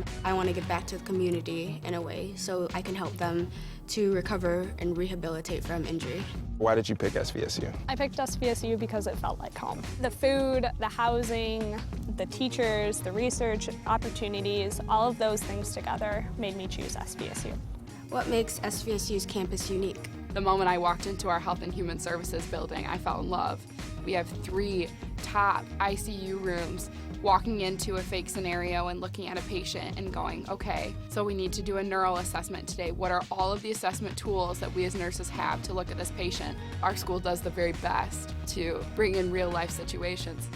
program. I want to give back to the community in a way so I can help them to recover and rehabilitate from injury. Why did you pick SVSU? I picked SVSU because it felt like home. The food, the housing, the teachers, the research opportunities, all of those things together made me choose SVSU. What makes SVSU's campus unique? The moment I walked into our Health and Human Services building, I fell in love. We have 3 top ICU rooms. Walking into a fake scenario and looking at a patient and going, okay, so we need to do a neural assessment today. What are all of the assessment tools that we as nurses have to look at this patient? Our school does the very best to bring in real life situations.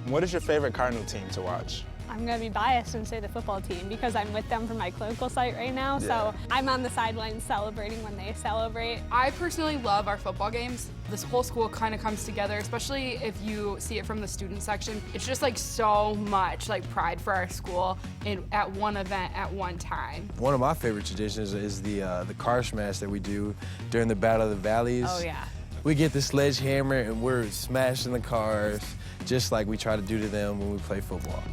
What is your favorite Cardinal team to watch? I'm going to be biased and say the football team because I'm with them for my clinical site right now, so I'm on the sidelines celebrating when they celebrate. I personally love our football games. This whole school kind of comes together, especially if you see it from the student section. It's just like so much like pride for our school at one event at one time. One of my favorite traditions is the car smash that we do during the Battle of the Valleys. Oh yeah. We get the sledgehammer and we're smashing the cars just like we try to do to them when we play football.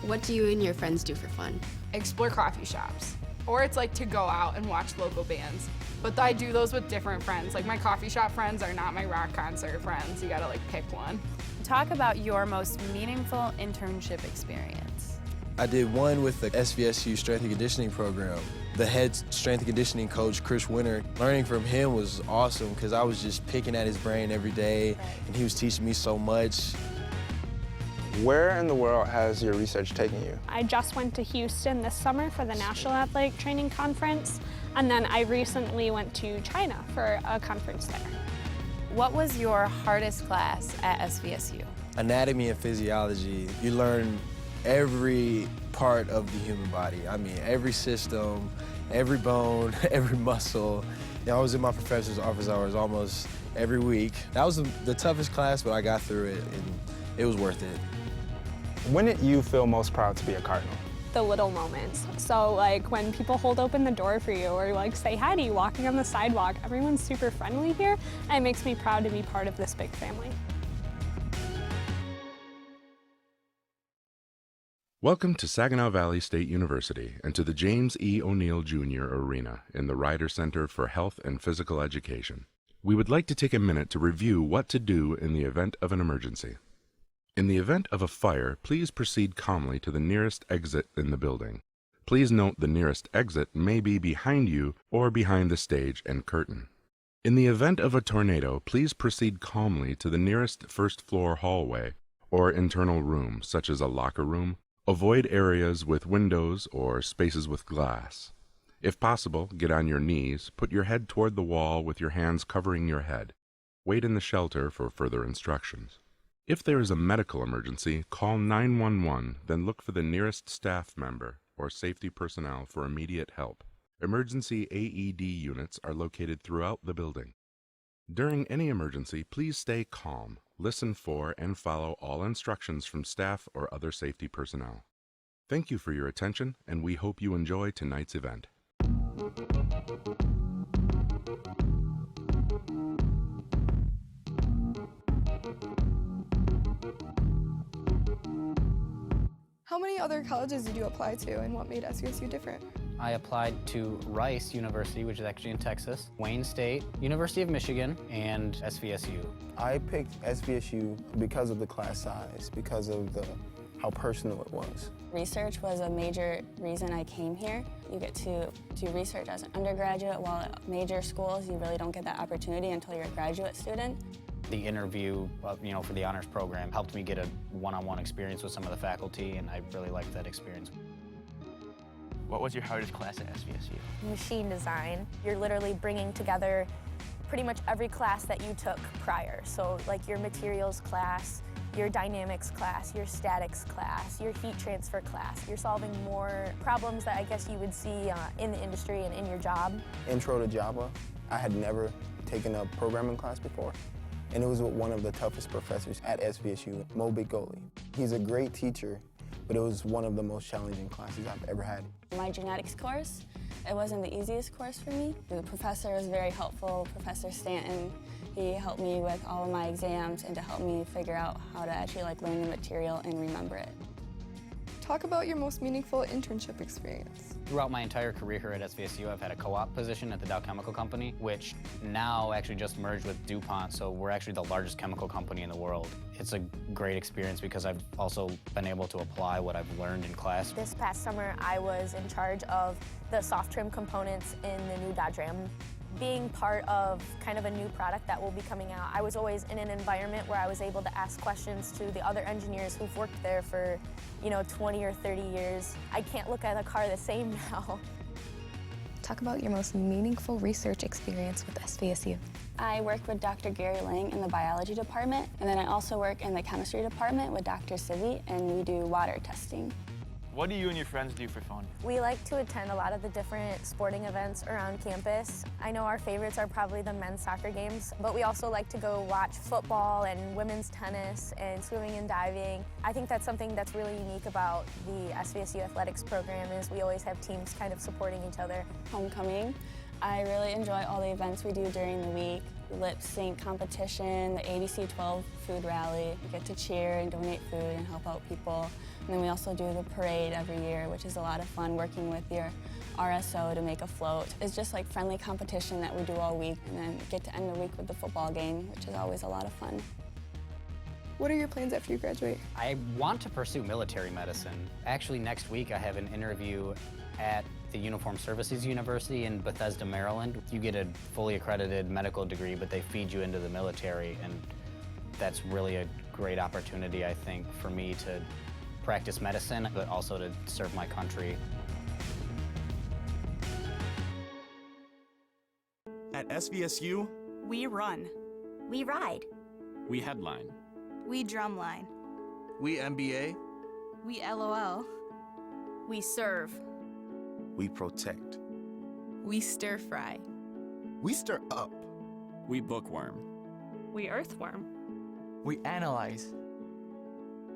What do you and your friends do for fun? Explore coffee shops. Or it's like to go out and watch local bands. But I do those with different friends. Like my coffee shop friends are not my rock concert friends. You gotta like pick one. Talk about your most meaningful internship experience. I did one with the SVSU strength and conditioning program. The head strength and conditioning coach, Chris Winter, learning from him was awesome because I was just picking at his brain every day and he was teaching me so much. Where in the world has your research taken you? I just went to Houston this summer for the National Athletic Training Conference, and then I recently went to China for a conference there. What was your hardest class at SVSU? Anatomy and physiology. You learn every part of the human body. I mean, every system, every bone, every muscle. You know, I was in my professor's office hours almost every week. That was the toughest class, but I got through it, and it was worth it. When did you feel most proud to be a Cardinal? The little moments. So like when people hold open the door for you or like say hi to you walking on the sidewalk, everyone's super friendly here, and it makes me proud to be part of this big family. Welcome to Saginaw Valley State University and to the James E. O'Neill Jr. Arena in the Ryder Center for Health and Physical Education. We would like to take a minute to review what to do in the event of an emergency. In the event of a fire, please proceed calmly to the nearest exit in the building. Please note the nearest exit may be behind you or behind the stage and curtain. In the event of a tornado, please proceed calmly to the nearest first-floor hallway or internal room, such as a locker room. Avoid areas with windows or spaces with glass. If possible, get on your knees, put your head toward the wall with your hands covering your head. Wait in the shelter for further instructions. If there is a medical emergency, call 911, then look for the nearest staff member or safety personnel for immediate help. Emergency AED units are located throughout the building. During any emergency, please stay calm, listen for and follow all instructions from staff or other safety personnel. Thank you for your attention, and we hope you enjoy tonight's event. How many other colleges did you apply to, and what made SVSU different? I applied to Rice University, which is actually in Texas, Wayne State, University of Michigan, and SVSU. I picked SVSU because of the class size, because of how personal it was. Research was a major reason I came here. You get to do research as an undergraduate, while at major schools, you really don't get that opportunity until you're a graduate student. The interview, for the honors program helped me get a one-on-one experience with some of the faculty, and I really liked that experience. What was your hardest class at SVSU? Machine design. You're literally bringing together pretty much every class that you took prior. So like your materials class, your dynamics class, your statics class, your heat transfer class. You're solving more problems that I guess you would see in the industry and in your job. Intro to Java. I had never taken a programming class before, and it was with one of the toughest professors at SVSU, Mo Bigoli. He's a great teacher, but it was one of the most challenging classes I've ever had. My genetics course, it wasn't the easiest course for me. The professor was very helpful, Professor Stanton. He helped me with all of my exams and to help me figure out how to actually learn the material and remember it. Talk about your most meaningful internship experience. Throughout my entire career here at SVSU, I've had a co-op position at the Dow Chemical Company, which now actually just merged with DuPont, so we're actually the largest chemical company in the world. It's a great experience because I've also been able to apply what I've learned in class. This past summer, I was in charge of the soft trim components in the new Dodge Ram. Being part of kind of a new product that will be coming out, I was always in an environment where I was able to ask questions to the other engineers who've worked there for, 20 or 30 years. I can't look at a car the same now. Talk about your most meaningful research experience with SVSU. I work with Dr. Gary Lang in the biology department, and then I also work in the chemistry department with Dr. Sivi, and we do water testing. What do you and your friends do for fun? We like to attend a lot of the different sporting events around campus. I know our favorites are probably the men's soccer games, but we also like to go watch football and women's tennis and swimming and diving. I think that's something that's really unique about the SVSU athletics program is we always have teams kind of supporting each other. Homecoming. I really enjoy all the events we do during the week. Lip sync competition, the ABC 12 food rally. We get to cheer and donate food and help out people. And then we also do the parade every year, which is a lot of fun working with your RSO to make a float. It's just like friendly competition that we do all week, and then get to end the week with the football game, which is always a lot of fun. What are your plans after you graduate? I want to pursue military medicine. Actually, next week I have an interview at the Uniformed Services University in Bethesda, Maryland. You get a fully accredited medical degree, but they feed you into the military, and that's really a great opportunity, I think, for me to practice medicine, but also to serve my country. At SVSU, we run. We ride. we headline. We drumline. We MBA. We LOL. We serve. We protect. We stir fry. We stir up. We bookworm. We earthworm. We analyze.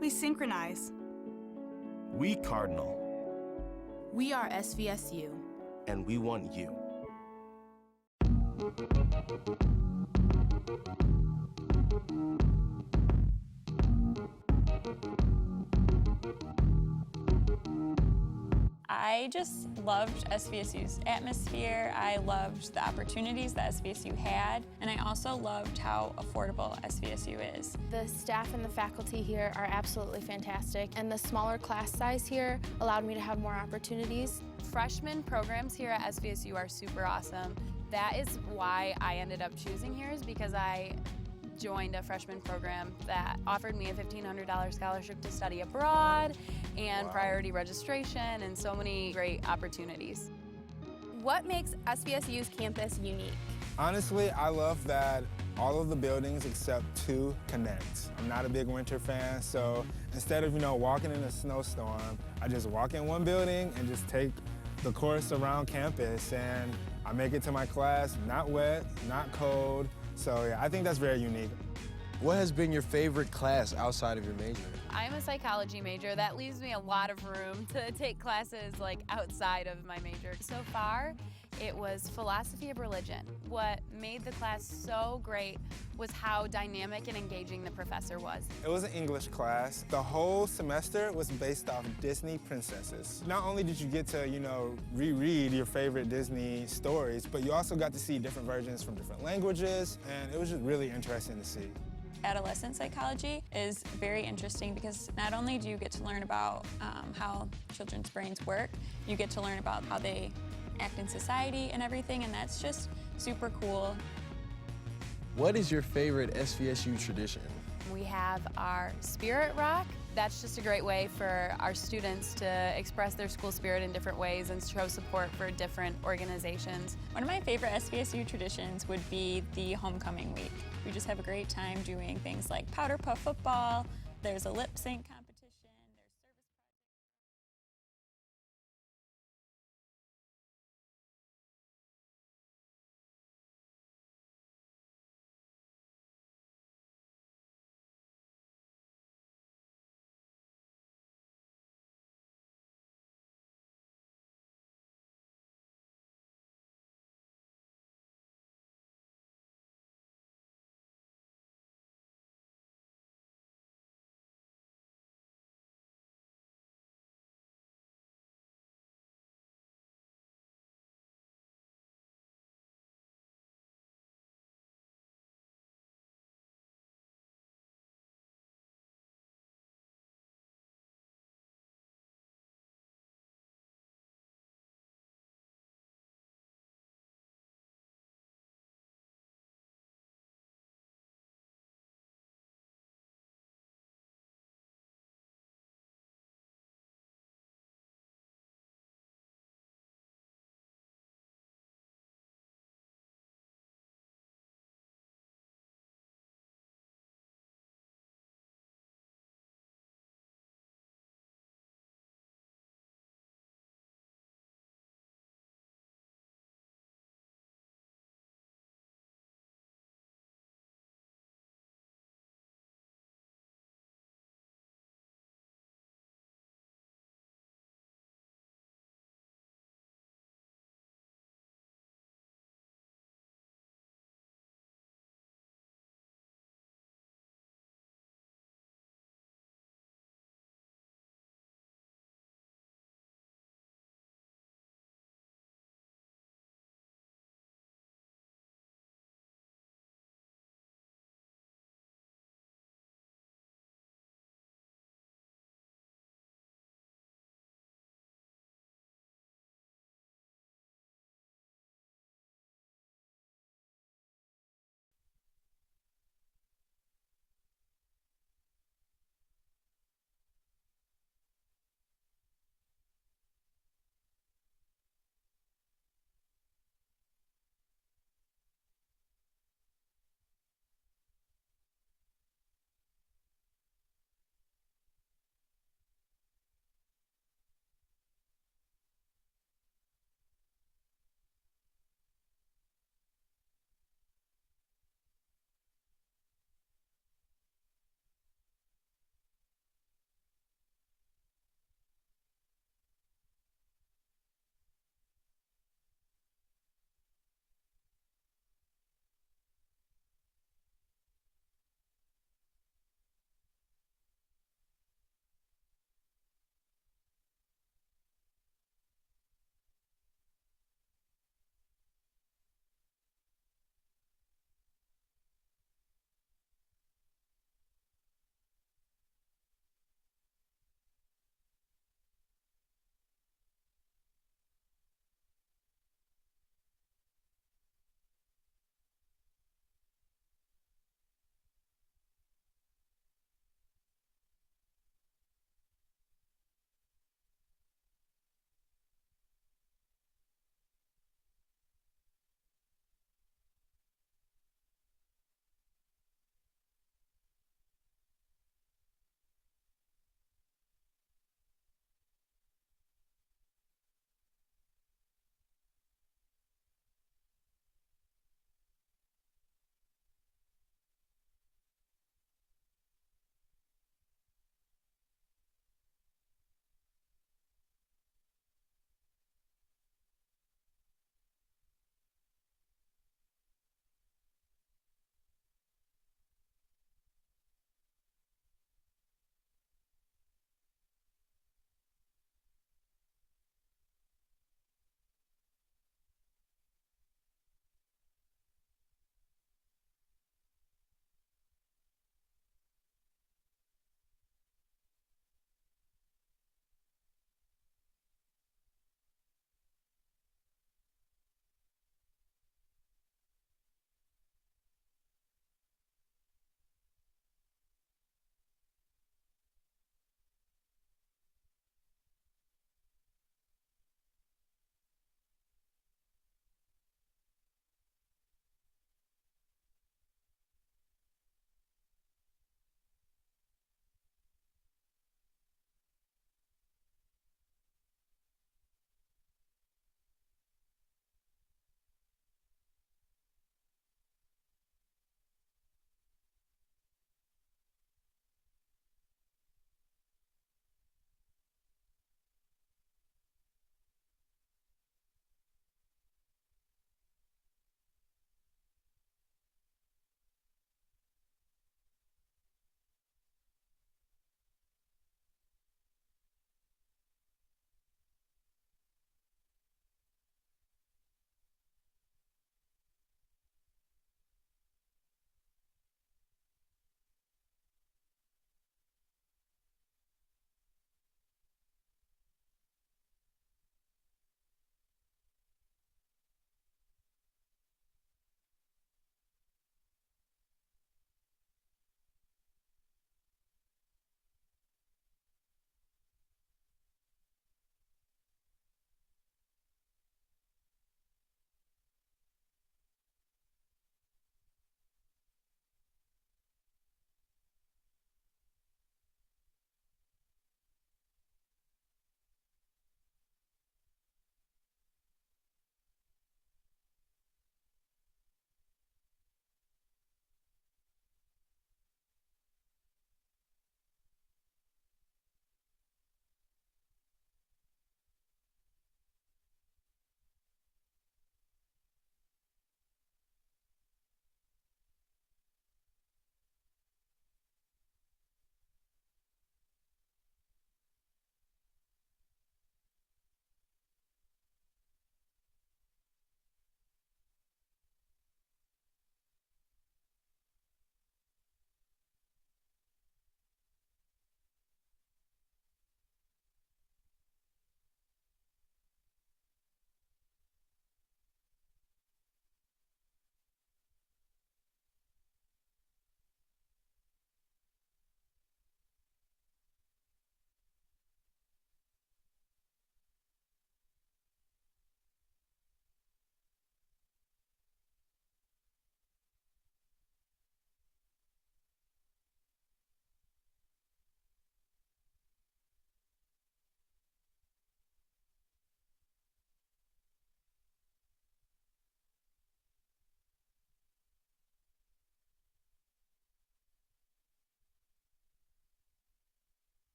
We synchronize. We cardinal. We are SVSU. And we want you. I just loved SVSU's atmosphere. I loved the opportunities that SVSU had, and I also loved how affordable SVSU is. The staff and the faculty here are absolutely fantastic, and the smaller class size here allowed me to have more opportunities. Freshman programs here at SVSU are super awesome. That is why I ended up choosing here, is because I joined a freshman program that offered me a $1,500 scholarship to study abroad and priority registration and so many great opportunities. What makes SVSU's campus unique? Honestly, I love that all of the buildings except two connect. I'm not a big winter fan, so instead of, walking in a snowstorm, I just walk in one building and just take the course around campus, and I make it to my class not wet, not cold. So yeah, I think that's very unique. What has been your favorite class outside of your major? I'm a psychology major. That leaves me a lot of room to take classes outside of my major. So far, it was philosophy of religion. What made the class so great was how dynamic and engaging the professor was. It was an English class. The whole semester was based off Disney princesses. Not only did you get to, reread your favorite Disney stories, but you also got to see different versions from different languages, and it was just really interesting to see. Adolescent psychology is very interesting because not only do you get to learn about how children's brains work, you get to learn about how they act in society and everything, and that's just super cool. What is your favorite SVSU tradition? We have our Spirit Rock. That's just a great way for our students to express their school spirit in different ways and show support for different organizations. One of my favorite SVSU traditions would be the homecoming week. We just have a great time doing things like powder puff football. There's a lip sync competition.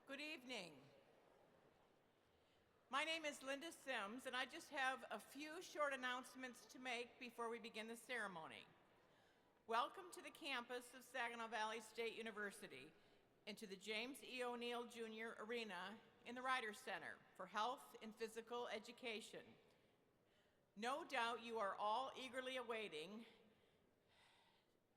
Good evening. My name is Linda Sims, and I just have a few short announcements to make before we begin the ceremony. Welcome to the campus of Saginaw Valley State University and to the James E. O'Neill Jr. Arena in the Ryder Center for Health and Physical Education. No doubt you are all eagerly awaiting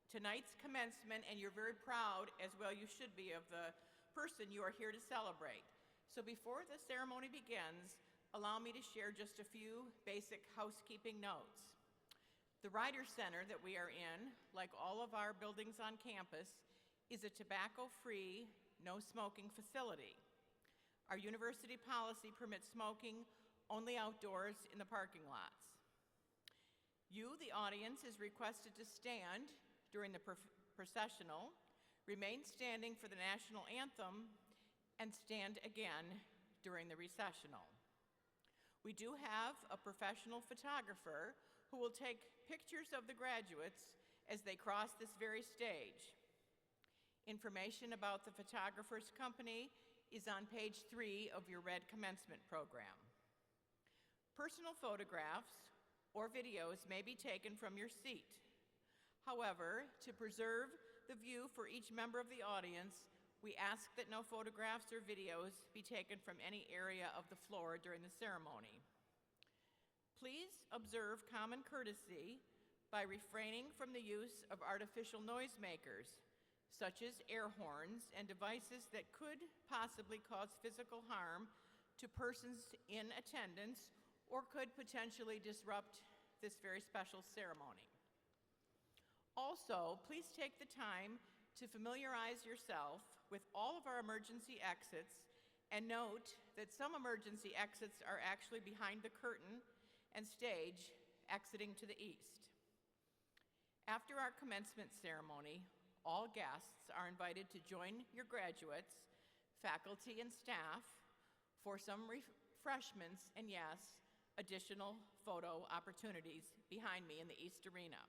tonight's commencement, and you're very proud, as well you should be, of the person you are here to celebrate. So before the ceremony begins, allow me to share just a few basic housekeeping notes. The Ryder Center that we are in, like all of our buildings on campus, is a tobacco-free, no smoking facility. Our university policy permits smoking only outdoors in the parking lots. You, the audience, is requested to stand during the processional, remain standing for the national anthem, and stand again during the recessional. We do have a professional photographer who will take pictures of the graduates as they cross this very stage. Information about the photographer's company is on page 3 of your red commencement program. Personal photographs or videos may be taken from your seat. However, to preserve the view for each member of the audience, we ask that no photographs or videos be taken from any area of the floor during the ceremony. Please observe common courtesy by refraining from the use of artificial noisemakers, such as air horns and devices that could possibly cause physical harm to persons in attendance or could potentially disrupt this very special ceremony. Also, please take the time to familiarize yourself with all of our emergency exits, and note that some emergency exits are actually behind the curtain and stage, exiting to the east. After our commencement ceremony, all guests are invited to join your graduates, faculty, and staff for some refreshments and, yes, additional photo opportunities behind me in the East Arena.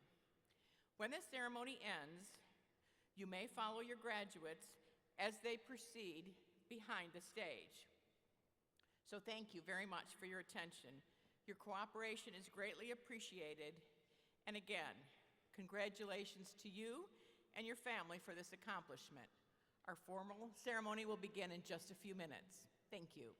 When the ceremony ends, you may follow your graduates as they proceed behind the stage. So thank you very much for your attention. Your cooperation is greatly appreciated. And again, congratulations to you and your family for this accomplishment. Our formal ceremony will begin in just a few minutes. Thank you.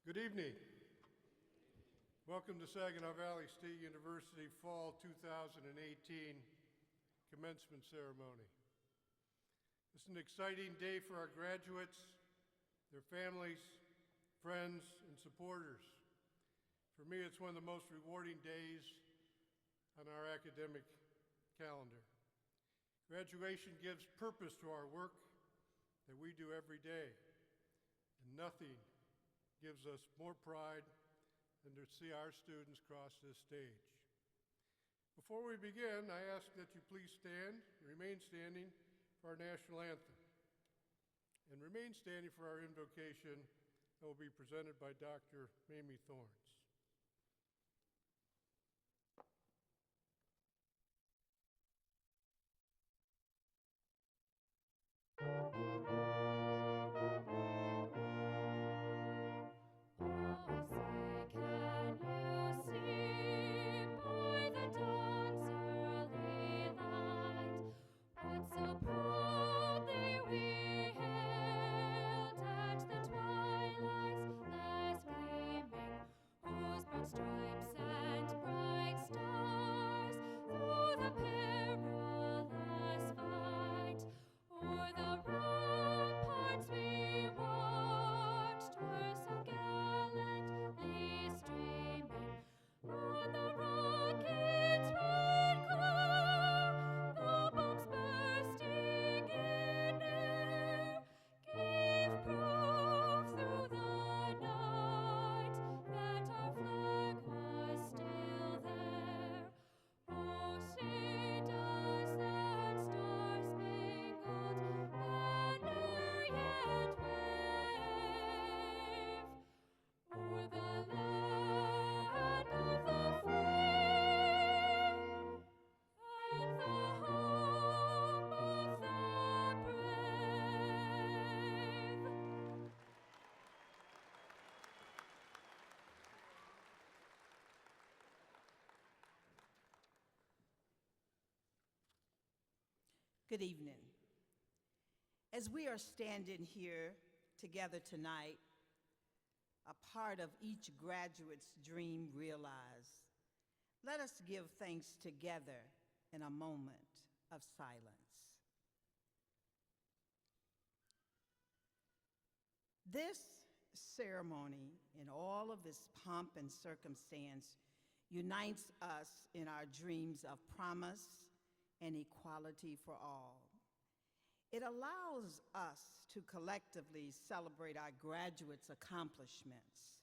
Good evening. Welcome to Saginaw Valley State University Fall 2018 Commencement Ceremony. It's an exciting day for our graduates, their families, friends, and supporters. For me, it's one of the most rewarding days on our academic calendar. Graduation gives purpose to our work that we do every day, and nothing gives us more pride than to see our students cross this stage. Before we begin, I ask that you please stand, remain standing for our national anthem, and remain standing for our invocation that will be presented by Dr. Mamie Thorns. Stripes and bright stars through the perilous fight, o'er the ramparts we watched were so gallantly streaming. On the rocket's red glow, the bombs bursting in air gave proof through the night that our flag was still there. Oh, say does that star-spangled banner yet wave o'er the land of the free and the home of the brave? Good evening. As we are standing here together tonight, a part of each graduate's dream realized, let us give thanks together in a moment of silence. This ceremony, in all of its pomp and circumstance, unites us in our dreams of promise and equality for all. It allows us to collectively celebrate our graduates' accomplishments,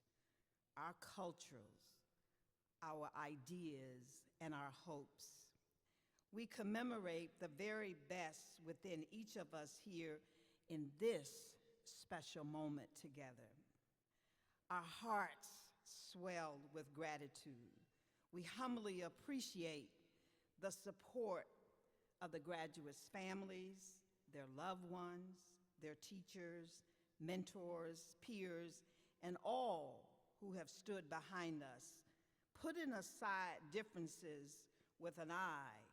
our cultures, our ideas, and our hopes. We commemorate the very best within each of us here in this special moment together. Our hearts swelled with gratitude. We humbly appreciate the support of the graduates' families, their loved ones, their teachers, mentors, peers, and all who have stood behind us, putting aside differences with an eye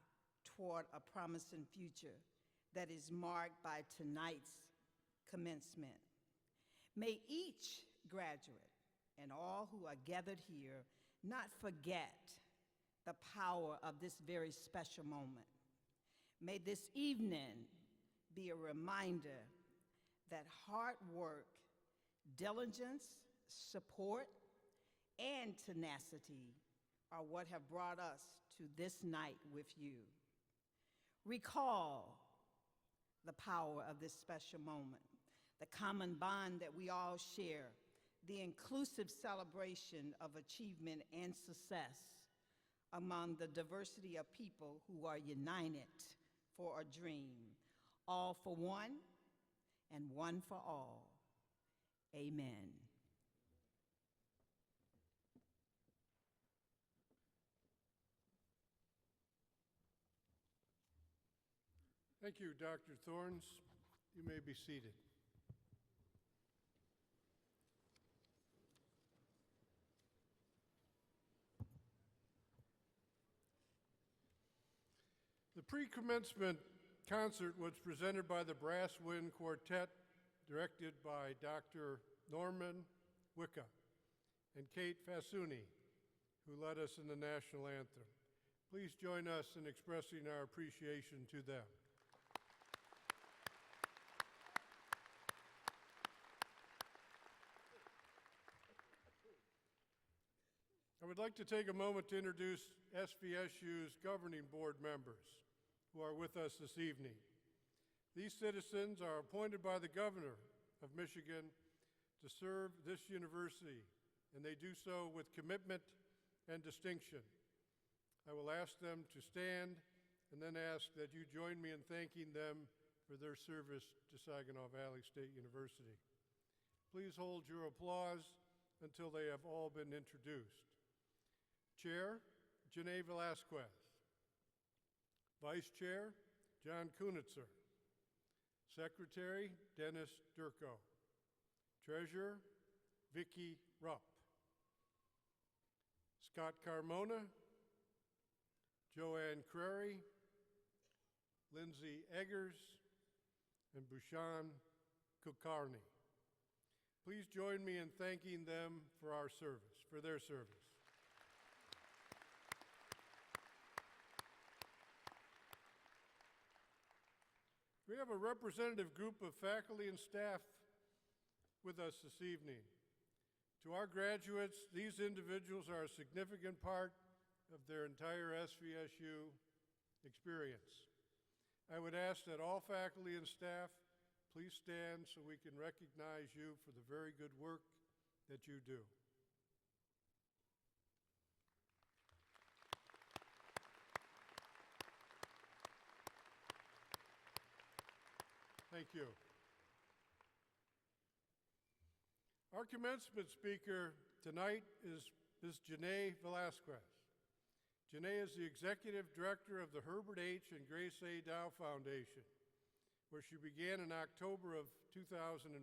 toward a promising future that is marked by tonight's commencement. May each graduate and all who are gathered here not forget the power of this very special moment. May this evening be a reminder that hard work, diligence, support, and tenacity are what have brought us to this night with you. Recall the power of this special moment, the common bond that we all share, the inclusive celebration of achievement and success among the diversity of people who are united for a dream, all for one and one for all. Amen. Thank you, Dr. Thorns. You may be seated. The pre-commencement concert was presented by the Brass Wind Quartet, directed by Dr. Norman Wicca. and Kate Fasuni, who led us in the national anthem. Please join us in expressing our appreciation to them. I would like to take a moment to introduce SVSU's governing board members who are with us this evening. These citizens are appointed by the governor of Michigan to serve this university, and they do so with commitment and distinction. I will ask them to stand and then ask that you join me in thanking them for their service to Saginaw Valley State University. Please hold your applause until they have all been introduced. Chair, Janae Velasquez. Vice Chair, John Kunitzer. Secretary, Dennis Durko. Treasurer, Vicki Rupp. Scott Carmona, Joanne Crary, Lindsay Eggers, and Bhushan Kulkarni. Please join me in thanking them for their service. We have a representative group of faculty and staff with us this evening. To our graduates, these individuals are a significant part of their entire SVSU experience. I would ask that all faculty and staff please stand so we can recognize you for the very good work that you do. Thank you. Our commencement speaker tonight is Ms. Janae Velasquez. Janae is the Executive Director of the Herbert H. and Grace A. Dow Foundation, where she began in October of 2005.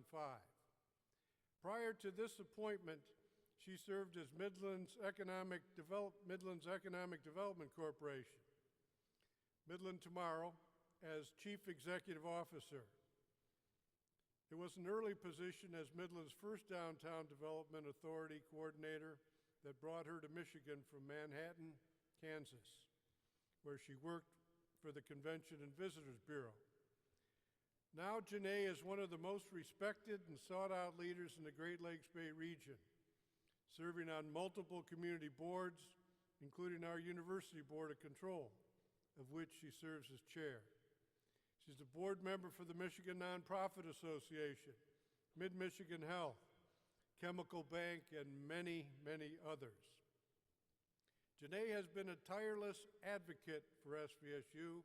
Prior to this appointment, she served as Midlands Economic Development Corporation, Midland Tomorrow, as Chief Executive Officer. It was an early position as Midland's first downtown development authority coordinator that brought her to Michigan from Manhattan, Kansas, where she worked for the Convention and Visitors Bureau. Now Janae is one of the most respected and sought-out leaders in the Great Lakes Bay region, serving on multiple community boards, including our University Board of Control, of which she serves as chair. She's a board member for the Michigan Nonprofit Association, Mid-Michigan Health, Chemical Bank, and many, many others. Janae has been a tireless advocate for SVSU,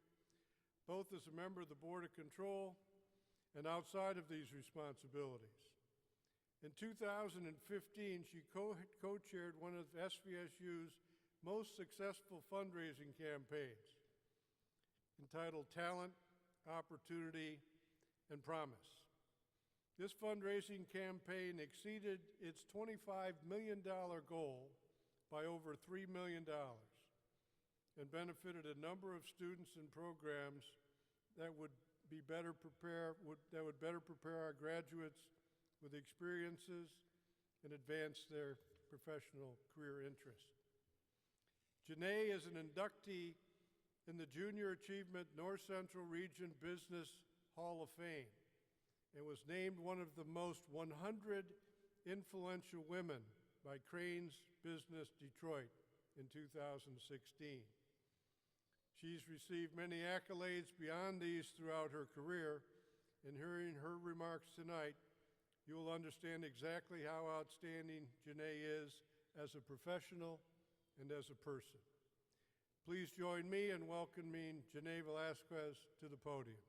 both as a member of the Board of Control and outside of these responsibilities. In 2015, she co-chaired one of SVSU's most successful fundraising campaigns, entitled Talent, Opportunity, and Promise. This fundraising campaign exceeded its $25 million goal by over $3 million and benefited a number of students and programs that would better prepare our graduates with experiences and advance their professional career interests. Janae is an inductee in the Junior Achievement North Central Region Business Hall of Fame and was named one of the most 100 influential women by Crain's Business Detroit in 2016. She's received many accolades beyond these throughout her career. In hearing her remarks tonight, you will understand exactly how outstanding Janae is as a professional and as a person. Please join me in welcoming Janae Velasquez to the podium.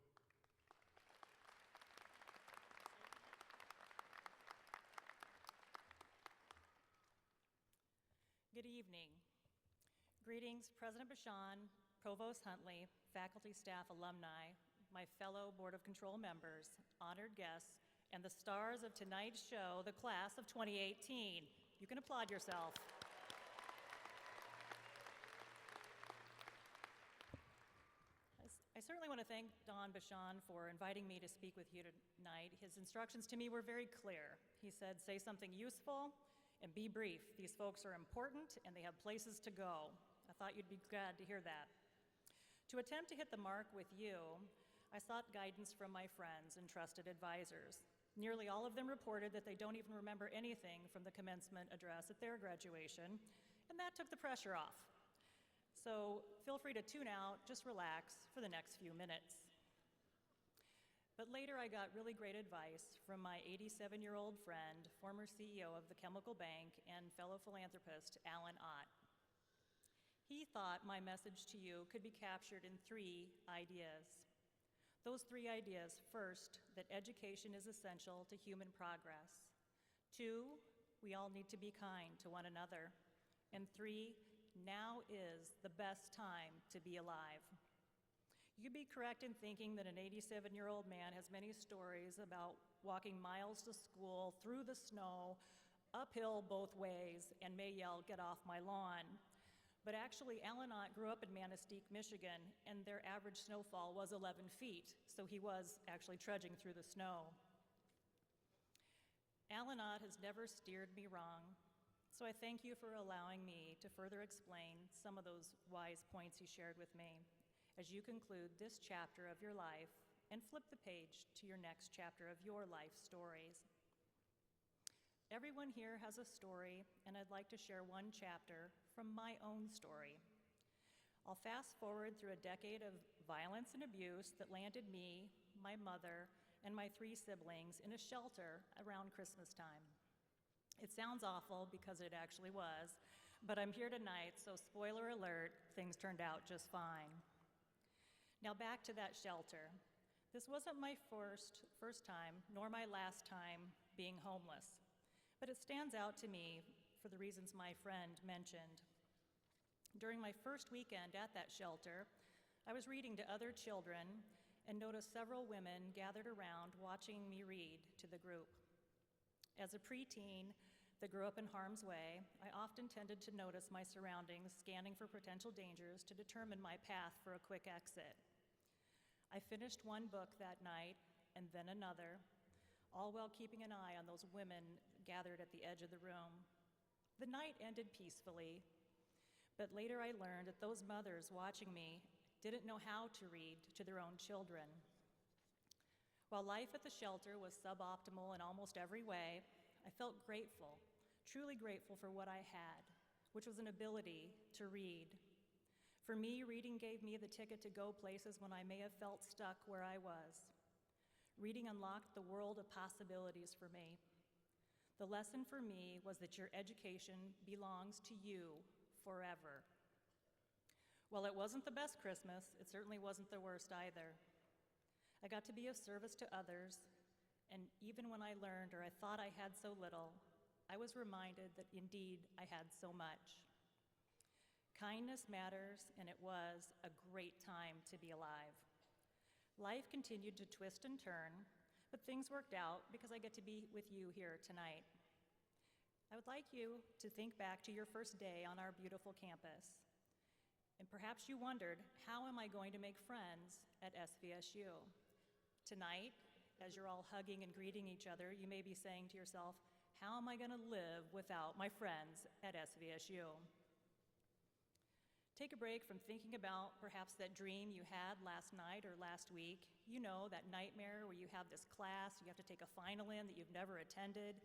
Good evening. Greetings, President Bashan, Provost Huntley, faculty, staff, alumni, my fellow Board of Control members, honored guests, and the stars of tonight's show, the class of 2018. You can applaud yourself. I certainly want to thank Don Bashan for inviting me to speak with you tonight. His instructions to me were very clear. He said, say something useful, And be brief, these folks are important and they have places to go. I thought you'd be glad to hear that. To attempt to hit the mark with you, I sought guidance from my friends and trusted advisors. Nearly all of them reported that they don't even remember anything from the commencement address at their graduation, and that took the pressure off. So feel free to tune out, just relax for the next few minutes. But later I got really great advice from my 87-year-old friend, former CEO of the Chemical Bank and fellow philanthropist, Alan Ott. He thought my message to you could be captured in 3 ideas. Those 3 ideas: first, that education is essential to human progress. 2, we all need to be kind to one another. And 3, now is the best time to be alive. You'd be correct in thinking that an 87-year-old man has many stories about walking miles to school, through the snow, uphill both ways, and may yell, "Get off my lawn." But actually, Alan Ott grew up in Manistee, Michigan, and their average snowfall was 11 feet, so he was actually trudging through the snow. Alan Ott has never steered me wrong, so I thank you for allowing me to further explain some of those wise points you shared with me as you conclude this chapter of your life and flip the page to your next chapter of your life stories. Everyone here has a story, and I'd like to share one chapter from my own story. I'll fast forward through a decade of violence and abuse that landed me, my mother, and my 3 siblings in a shelter around Christmas time. It sounds awful because it actually was, but I'm here tonight, so spoiler alert, things turned out just fine. Now back to that shelter. This wasn't my first time, nor my last time being homeless, but it stands out to me for the reasons my friend mentioned. During my first weekend at that shelter, I was reading to other children and noticed several women gathered around watching me read to the group. As a preteen that grew up in harm's way, I often tended to notice my surroundings, scanning for potential dangers to determine my path for a quick exit. I finished one book that night and then another, all while keeping an eye on those women gathered at the edge of the room. The night ended peacefully, but later I learned that those mothers watching me didn't know how to read to their own children. While life at the shelter was suboptimal in almost every way, I felt grateful, truly grateful for what I had, which was an ability to read. For me, reading gave me the ticket to go places when I may have felt stuck where I was. Reading unlocked the world of possibilities for me. The lesson for me was that your education belongs to you forever. While it wasn't the best Christmas, it certainly wasn't the worst either. I got to be of service to others, and even when I learned or I thought I had so little, I was reminded that indeed I had so much. Kindness matters, and it was a great time to be alive. Life continued to twist and turn, but things worked out because I get to be with you here tonight. I would like you to think back to your first day on our beautiful campus. And perhaps you wondered, how am I going to make friends at SVSU? Tonight, as you're all hugging and greeting each other, you may be saying to yourself, how am I going to live without my friends at SVSU? Take a break from thinking about perhaps that dream you had last night or last week. You know, that nightmare where you have this class, you have to take a final in that you've never attended,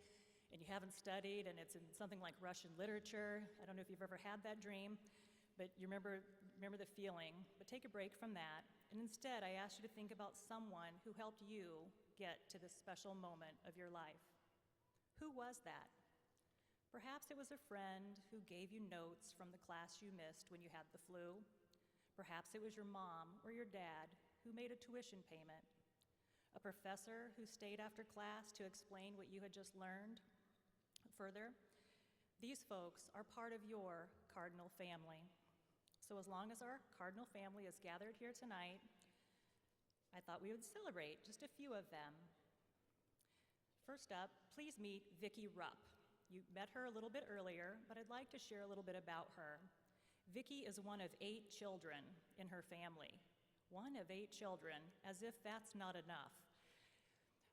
and you haven't studied, and it's in something like Russian literature. I don't know if you've ever had that dream, but you remember the feeling. But take a break from that, and instead I ask you to think about someone who helped you get to this special moment of your life. Who was that? Perhaps it was a friend who gave you notes from the class you missed when you had the flu. Perhaps it was your mom or your dad who made a tuition payment. A professor who stayed after class to explain what you had just learned. Further, these folks are part of your Cardinal family. So as long as our Cardinal family is gathered here tonight, I thought we would celebrate just a few of them. First up, please meet Vicki Rupp. You met her a little bit earlier, but I'd like to share a little bit about her. Vicki is one of 8 children in her family. One of 8 children, as if that's not enough.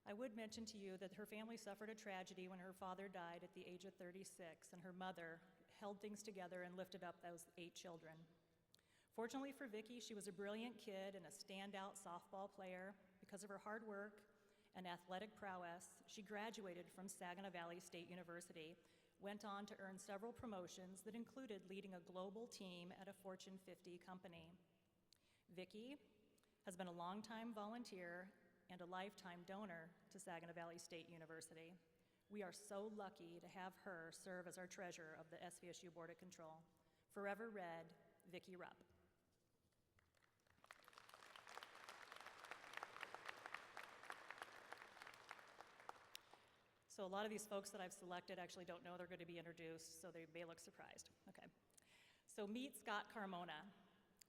I would mention to you that her family suffered a tragedy when her father died at the age of 36, and her mother held things together and lifted up those 8 children. Fortunately for Vicki, she was a brilliant kid and a standout softball player. Because of her hard work and athletic prowess, she graduated from Saginaw Valley State University, went on to earn several promotions that included leading a global team at a Fortune 50 company. Vicki has been a longtime volunteer and a lifetime donor to Saginaw Valley State University. We are so lucky to have her serve as our treasurer of the SVSU Board of Control. Forever Red, Vicki Rupp. So a lot of these folks that I've selected actually don't know they're going to be introduced, so they may look surprised. Okay. So meet Scott Carmona.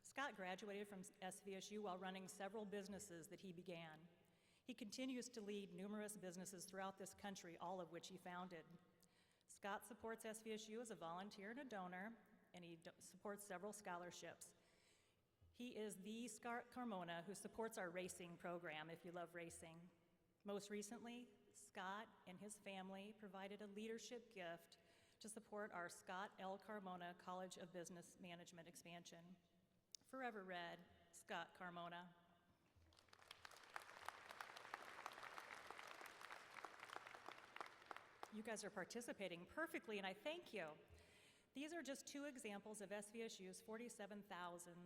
Scott graduated from SVSU while running several businesses that he began. He continues to lead numerous businesses throughout this country, all of which he founded. Scott supports SVSU as a volunteer and a donor, and he supports several scholarships. He is the Scott Carmona who supports our racing program, if you love racing. Most recently, Scott and his family provided a leadership gift to support our Scott L. Carmona College of Business Management expansion. Forever Red, Scott Carmona. You guys are participating perfectly, and I thank you. These are just 2 examples of SVSU's 47,000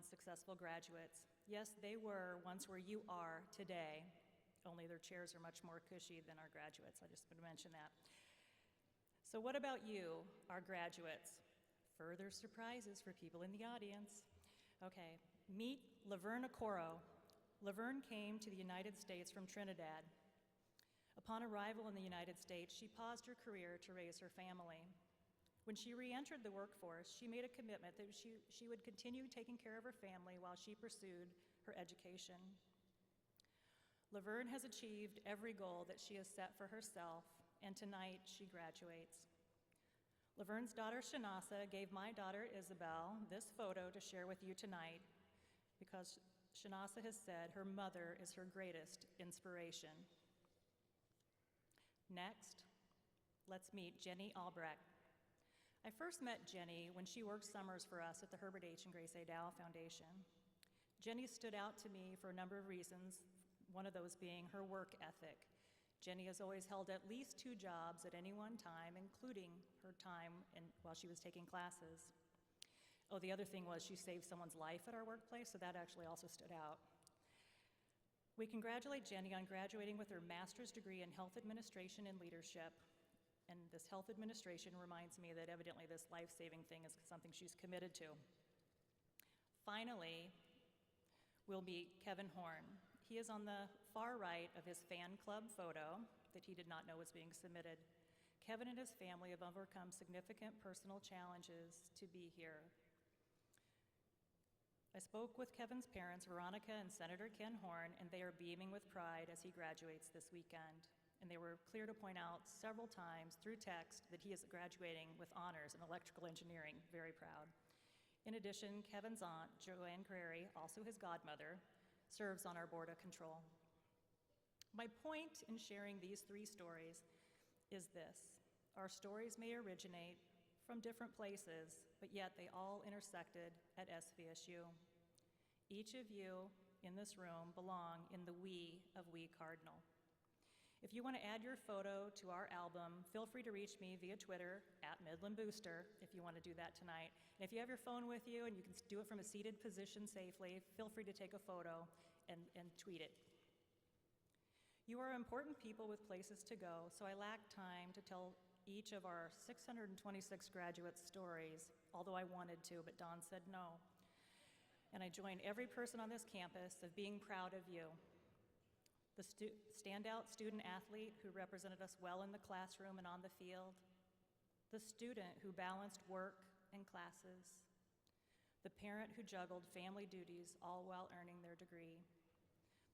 successful graduates. Yes, they were once where you are today, only their chairs are much more cushy than our graduates. I just want to mention that. So what about you, our graduates? Further surprises for people in the audience. Okay, meet Laverne Okoro. Laverne came to the United States from Trinidad. Upon arrival in the United States, she paused her career to raise her family. When she re-entered the workforce, she made a commitment that she would continue taking care of her family while she pursued her education. Laverne has achieved every goal that she has set for herself, and tonight she graduates. Laverne's daughter Shanasa gave my daughter Isabel this photo to share with you tonight because Shanasa has said her mother is her greatest inspiration. Next, let's meet Jenny Albrecht. I first met Jenny when she worked summers for us at the Herbert H. and Grace A. Dow Foundation. Jenny stood out to me for a number of reasons, one of those being her work ethic. Jenny has always held at least 2 jobs at any one time, including her time while she was taking classes. Oh, the other thing was she saved someone's life at our workplace, so that actually also stood out. We congratulate Jenny on graduating with her master's degree in health administration and leadership. And this health administration reminds me that evidently this life-saving thing is something she's committed to. Finally, we'll meet Kevin Horn. He is on the far right of his fan club photo that he did not know was being submitted. Kevin and his family have overcome significant personal challenges to be here. I spoke with Kevin's parents, Veronica and Senator Ken Horn, and they are beaming with pride as he graduates this weekend. And they were clear to point out several times through text that he is graduating with honors in electrical engineering. Very proud. In addition, Kevin's aunt, Joanne Crary, also his godmother, serves on our Board of Control. My point in sharing these 3 stories is this. Our stories may originate from different places, but yet they all intersected at SVSU. Each of you in this room belong in the we of We Cardinal. If you want to add your photo to our album, feel free to reach me via Twitter @MidlandBooster if you want to do that tonight. And if you have your phone with you and you can do it from a seated position safely, feel free to take a photo and tweet it. You are important people with places to go, so I lack time to tell each of our 626 graduates' stories, although I wanted to, but Don said no. And I join every person on this campus of being proud of you. The standout student athlete who represented us well in the classroom and on the field, the student who balanced work and classes, the parent who juggled family duties all while earning their degree,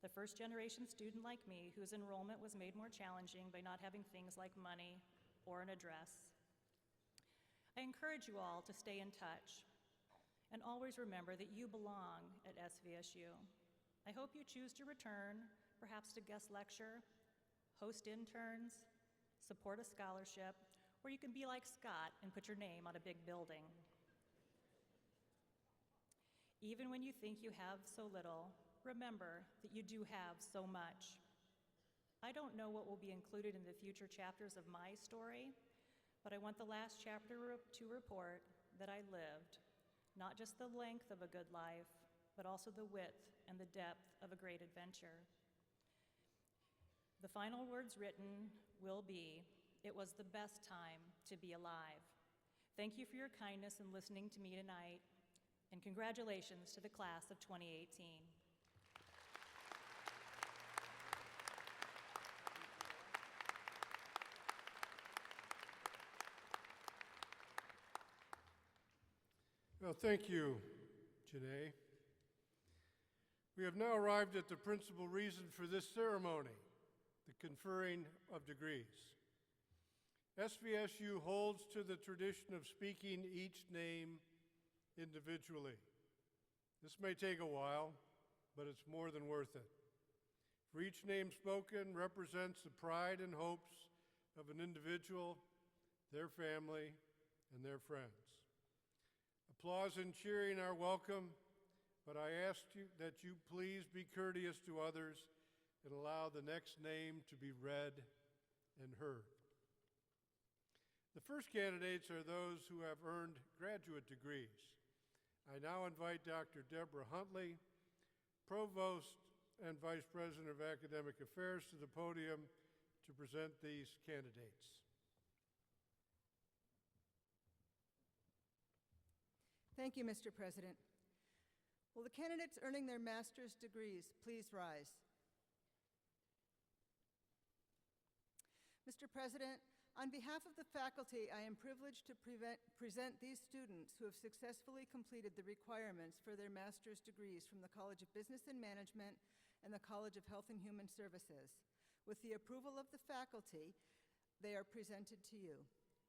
the first-generation student like me whose enrollment was made more challenging by not having things like money or an address. I encourage you all to stay in touch and always remember that you belong at SVSU. I hope you choose to return, perhaps to guest lecture, host interns, support a scholarship, or you can be like Scott and put your name on a big building. Even when you think you have so little, remember that you do have so much. I don't know what will be included in the future chapters of my story, but I want the last chapter to report that I lived, not just the length of a good life, but also the width and the depth of a great adventure. The final words written will be, "It was the best time to be alive." Thank you for your kindness in listening to me tonight, and congratulations to the class of 2018. Well, thank you, Janae. We have now arrived at the principal reason for this ceremony, the conferring of degrees. SVSU holds to the tradition of speaking each name individually. This may take a while, but it's more than worth it. For each name spoken represents the pride and hopes of an individual, their family, and their friends. Applause and cheering are welcome, but I ask you that you please be courteous to others and allow the next name to be read and heard. The first candidates are those who have earned graduate degrees. I now invite Dr. Deborah Huntley, Provost and Vice President of Academic Affairs, to the podium to present these candidates. Thank you, Mr. President. Will the candidates earning their master's degrees please rise? Mr. President, on behalf of the faculty, I am privileged to present these students who have successfully completed the requirements for their master's degrees from the College of Business and Management and the College of Health and Human Services. With the approval of the faculty, they are presented to you.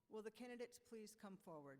Will the candidates please come forward?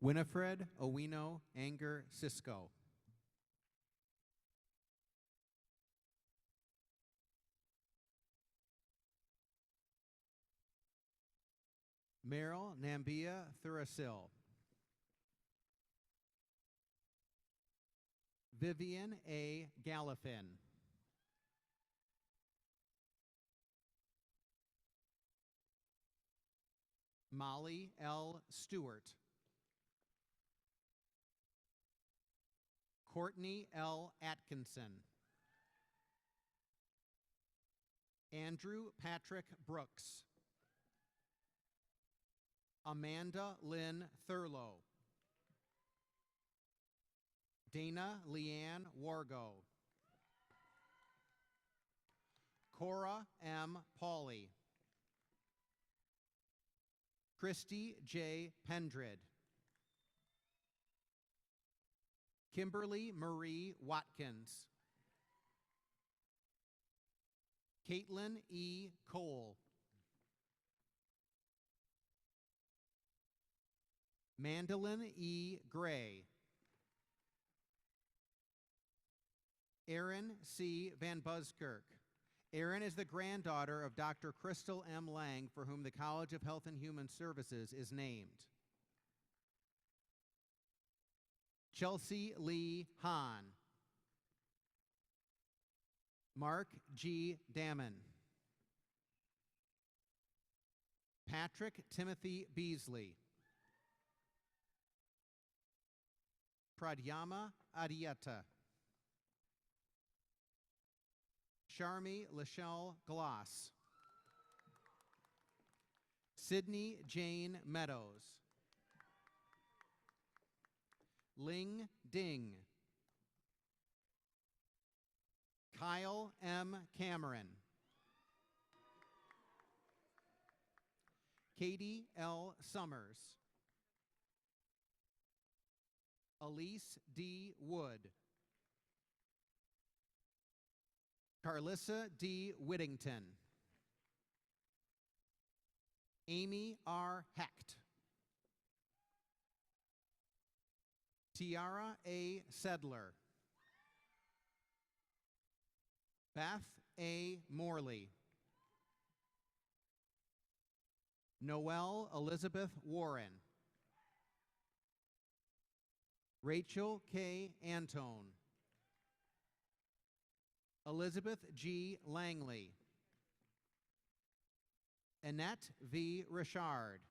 Winifred Owino Anger Cisco. Meryl Nambia Thurasil. Vivian A. Gallifin. Molly L. Stewart. Courtney L. Atkinson. Andrew Patrick Brooks. Amanda Lynn Thurlow. Dana Leanne Wargo. Cora M. Pauley. Christy J. Pendred. Kimberly Marie Watkins. Caitlin E. Cole. Mandolin E. Gray. Erin C. Van Buskirk. Erin is the granddaughter of Dr. Crystal M. Lang, for whom the College of Health and Human Services is named. Chelsea Lee Hahn. Mark G. Damon. Patrick Timothy Beasley. Pradyama Adieta. Sharmi Lachelle Gloss. Sydney Jane Meadows. Ling Ding. Kyle M. Cameron. Katie L. Summers. Elise D. Wood. Carlissa D. Whittington. Amy R. Hecht. Tiara A. Sedler. Beth A. Morley. Noelle Elizabeth Warren. Rachel K. Antone. Elizabeth G. Langley. Annette V. Richard.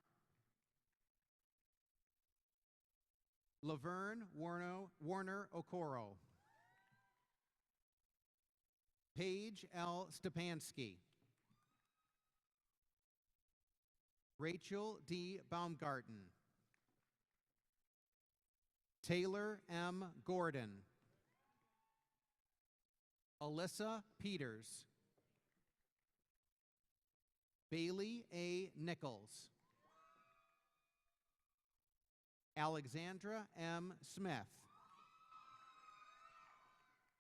Laverne Warner Okoro. Paige L. Stepanski. Rachel D. Baumgarten. Taylor M. Gordon. Alyssa Peters. Bailey A. Nichols. Alexandra M. Smith.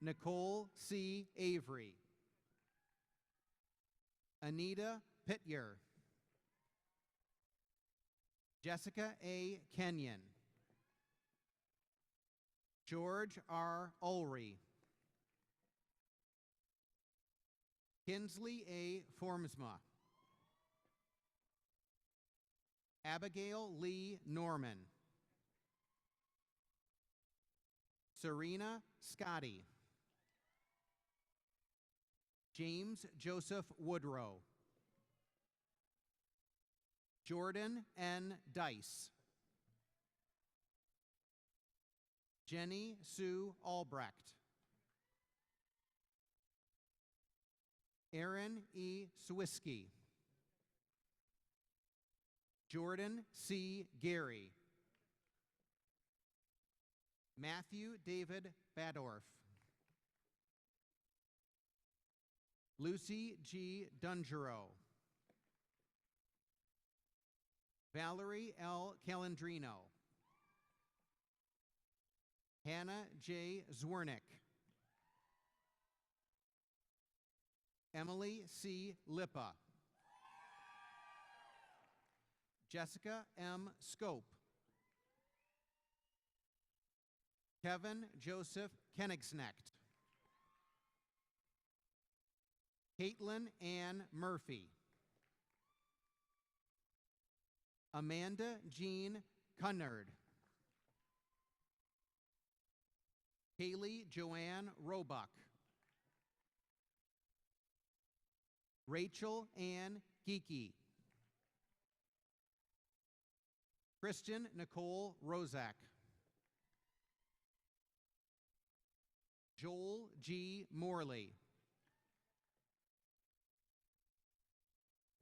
Nicole C. Avery. Anita Pityer. Jessica A. Kenyon. George R. Ulrey. Kinsley A. Formsma. Abigail Lee Norman. Serena Scotty. James Joseph Woodrow. Jordan N. Dice. Jenny Sue Albrecht. Aaron E. Swisky. Jordan C. Gary. Matthew David Badorf. Lucy G. Dungero. Valerie L. Calandrino. Hannah J. Zwernick. Emily C. Lippa. Jessica M. Scope. Kevin Joseph Kenigsnecht. Caitlin Ann Murphy. Amanda Jean Cunnard. Kaylee Joanne Roebuck. Rachel Ann Geeky. Christian Nicole Rozak. Joel G. Morley.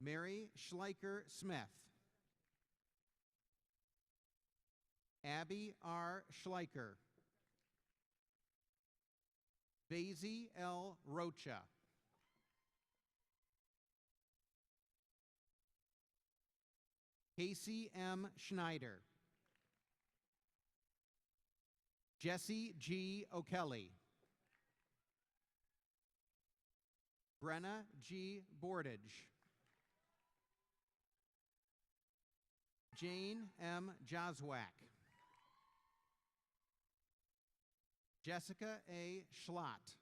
Mary Schleicher Smith. Abby R. Schleicher. Daisy L. Rocha. Casey M. Schneider. Jesse G. O'Kelly. Brenna G. Bordage. Jane M. Joswack. Jessica A. Schlott.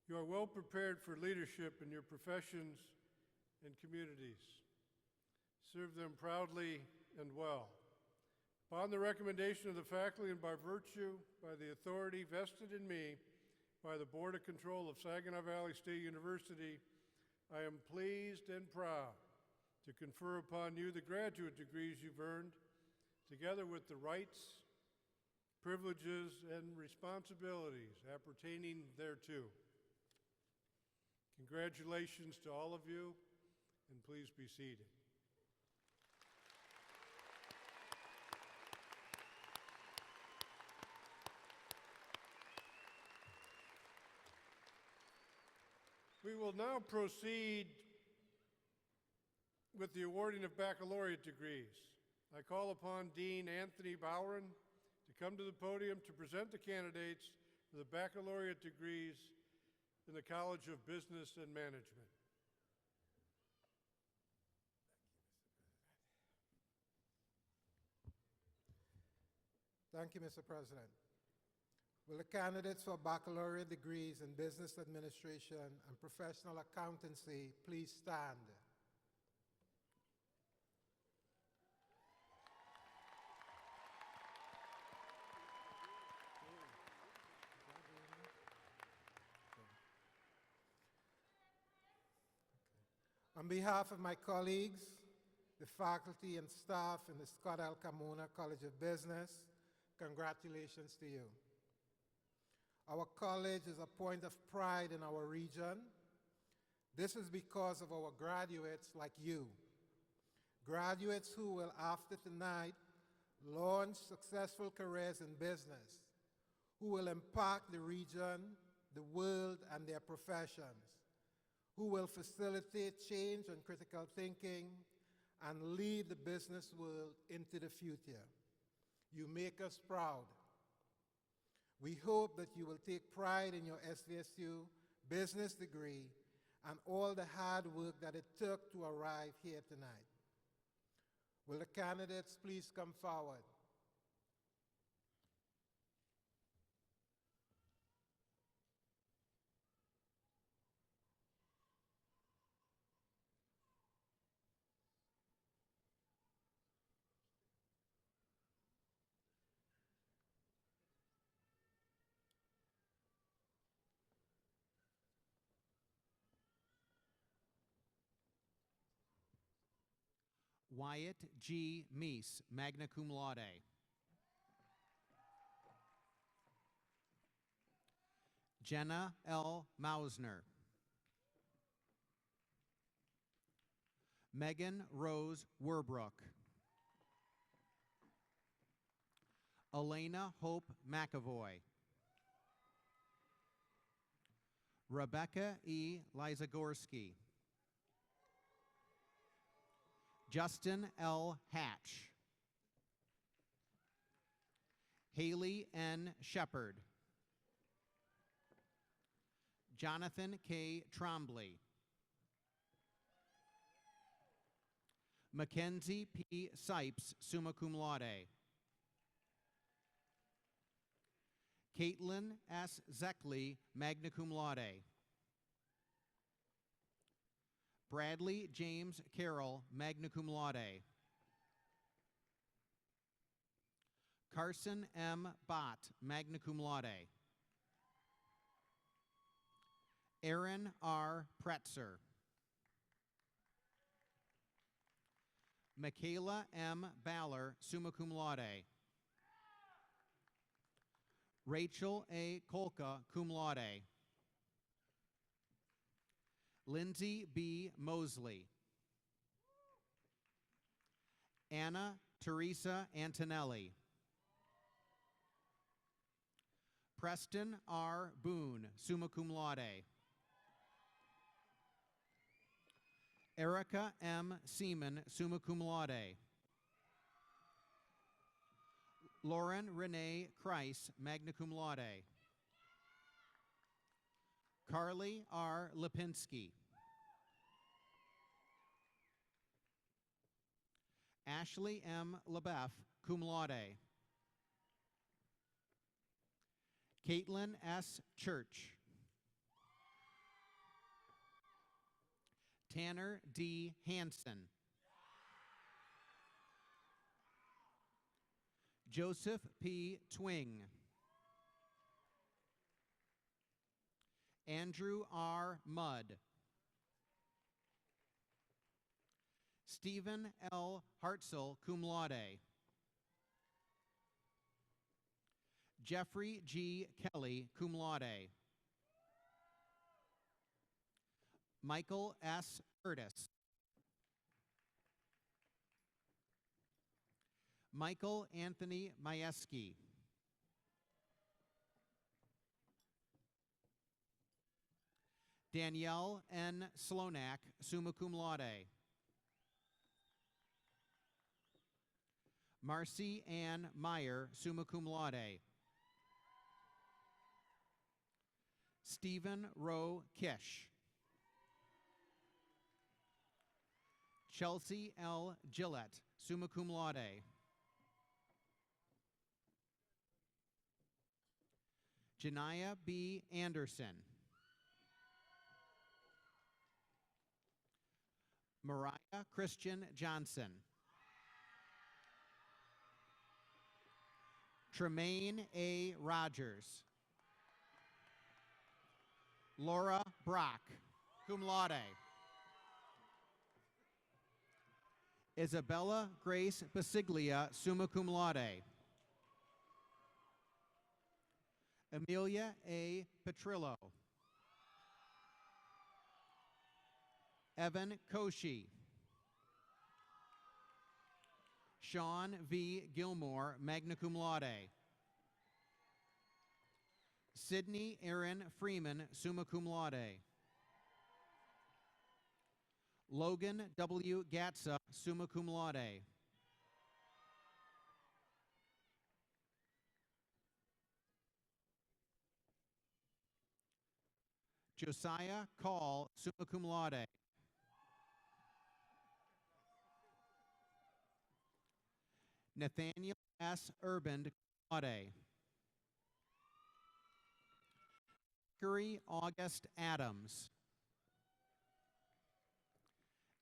You are well prepared for leadership in your professions and communities. Serve them proudly and well. Upon the recommendation of the faculty and by the authority vested in me by the Board of Control of Saginaw Valley State University, I am pleased and proud to confer upon you the graduate degrees you've earned, together with the rights, privileges, and responsibilities appertaining thereto. Congratulations to all of you, and please be seated. We will now proceed with the awarding of baccalaureate degrees. I call upon Dean Anthony Bowron to come to the podium to present the candidates for the baccalaureate degrees in the College of Business and Management. Thank you, Mr. President. Will the candidates for baccalaureate degrees in Business Administration and Professional Accountancy please stand? On behalf of my colleagues, the faculty and staff in the Scott L. Carmona College of Business, congratulations to you. Our college is a point of pride in our region. This is because of our graduates like you. Graduates who will, after tonight, launch successful careers in business, who will impact the region, the world, and their professions, who will facilitate change and critical thinking and lead the business world into the future. You make us proud. We hope that you will take pride in your SVSU business degree and all the hard work that it took to arrive here tonight. Will the candidates please come forward? Wyatt G. Meese, magna cum laude. Jenna L. Mausner. Megan Rose Werbrook. Elena Hope McAvoy. Rebecca E. Lyzagorski. Justin L. Hatch. Haley N. Shepard. Jonathan K. Trombley. Mackenzie P. Sipes, summa cum laude. Caitlin S. Zeckley, magna cum laude. Bradley James Carroll, magna cum laude. Carson M. Bott, magna cum laude. Aaron R. Pretzer. Michaela M. Baller, summa cum laude. Rachel A. Kolka, cum laude. Lindsay B. Mosley. Anna Teresa Antonelli. Preston R. Boone, summa cum laude. Erica M. Seaman, summa cum laude. Lauren Renee Kreis, magna cum laude. Carly R. Lipinski. Ashley M. LaBeouf, cum laude. Caitlin S. Church. Tanner D. Hansen. Joseph P. Twing. Andrew R. Mudd. Stephen L. Hartzell, cum laude. Jeffrey G. Kelly, cum laude. Michael S. Curtis. Michael Anthony Majewski. Danielle N. Slonak, summa cum laude. Marcy Ann Meyer, summa cum laude. Stephen Rowe Kish. Chelsea L. Gillette, summa cum laude. Janiyah B. Anderson. Mariah Christian Johnson. Tremaine A. Rogers. Laura Brock, cum laude. Isabella Grace Basiglia, summa cum laude. Amelia A. Petrillo. Evan Koshi. Sean V. Gilmore, magna cum laude. Sydney Aaron Freeman, summa cum laude. Logan W. Gatza, summa cum laude. Josiah Call, summa cum laude. Nathaniel S. Urban, cum laude. Zachary August Adams.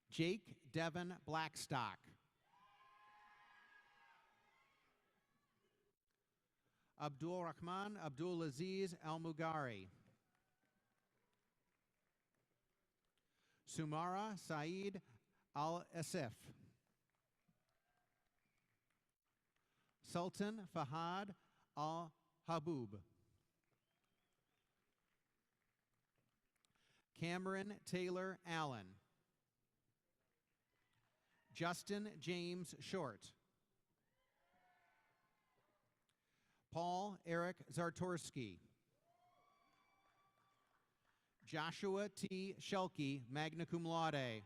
Jake Devin Blackstock. Abdul Rahman Abdul Aziz Al Mugari. Sumara Saeed Al Asif. Sultan Fahad Al Habub. Cameron Taylor Allen. Justin James Short. Paul Eric Zartorsky. Joshua T. Shelke, magna cum laude.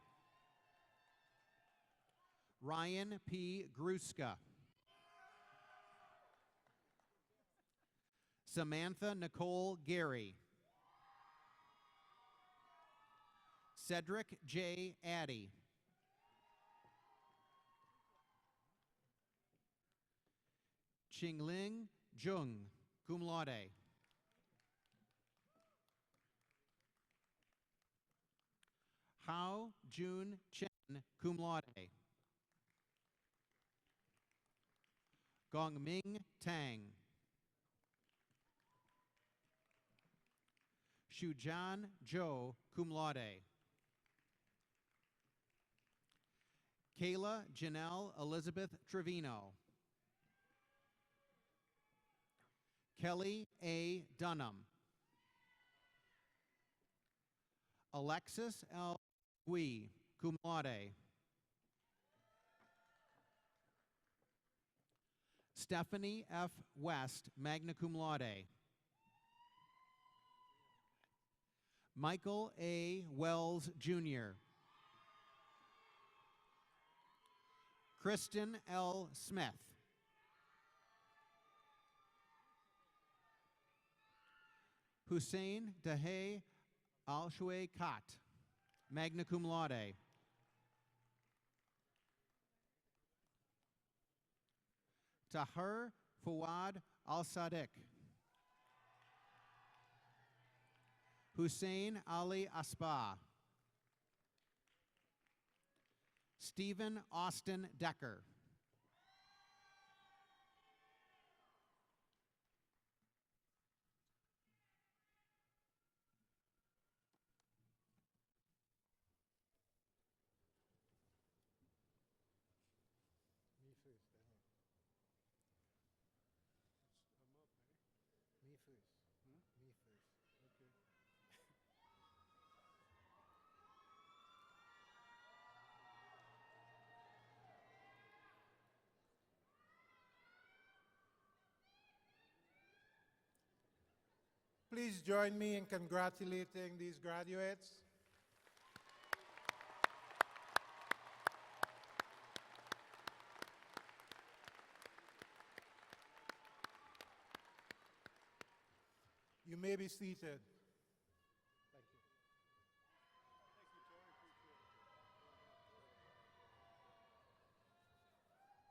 Ryan P. Gruska. Samantha Nicole Gary. Cedric J. Addy. Qingling Jung, cum laude. Hao Jun Chen, cum laude. Gongming Tang. Shujan Zhou, cum laude. Kayla Janelle Elizabeth Trevino. Kelly A. Dunham. Alexis L. Gui, cum laude. Stephanie F. West, magna cum laude. Michael A. Wells, Jr. Kristen L. Smith. Hussein Dahe Al-Shwe Khat, magna cum laude. Tahir Fawad Al-Sadiq. Hussein Ali Asba. Stephen Austin Decker. Me first, huh? I'm up, eh? Me first. Huh? Me first. Okay. Please join me in congratulating these graduates. You may be seated. Thank you. Thank you, Terry.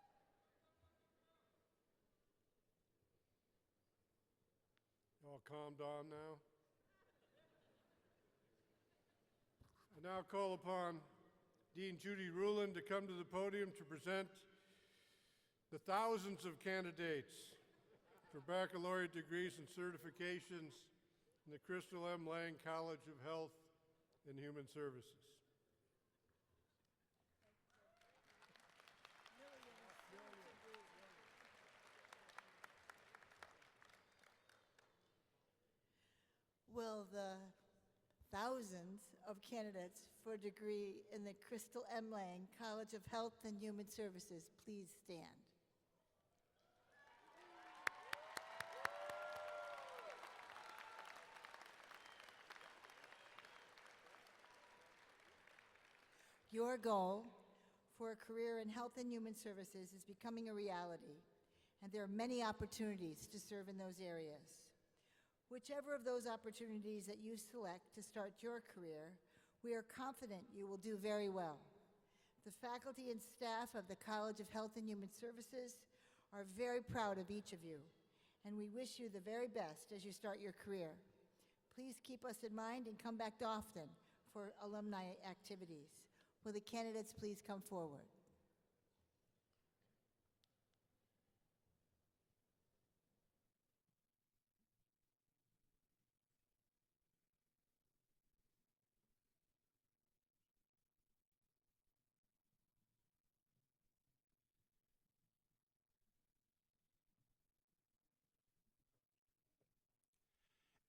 Appreciate it. All calmed down now? I now call upon Dean Judy Rulin to come to the podium to present the thousands of candidates for baccalaureate degrees and certifications in the Crystal M. Lang College of Health and Human Services. Will the thousands of candidates for a degree in the Crystal M. Lang College of Health and Human Services please stand? Your goal for a career in health and human services is becoming a reality, and there are many opportunities to serve in those areas. Whichever of those opportunities that you select to start your career, we are confident you will do very well. The faculty and staff of the College of Health and Human Services are very proud of each of you, and we wish you the very best as you start your career. Please keep us in mind and come back often for alumni activities. Will the candidates please come forward?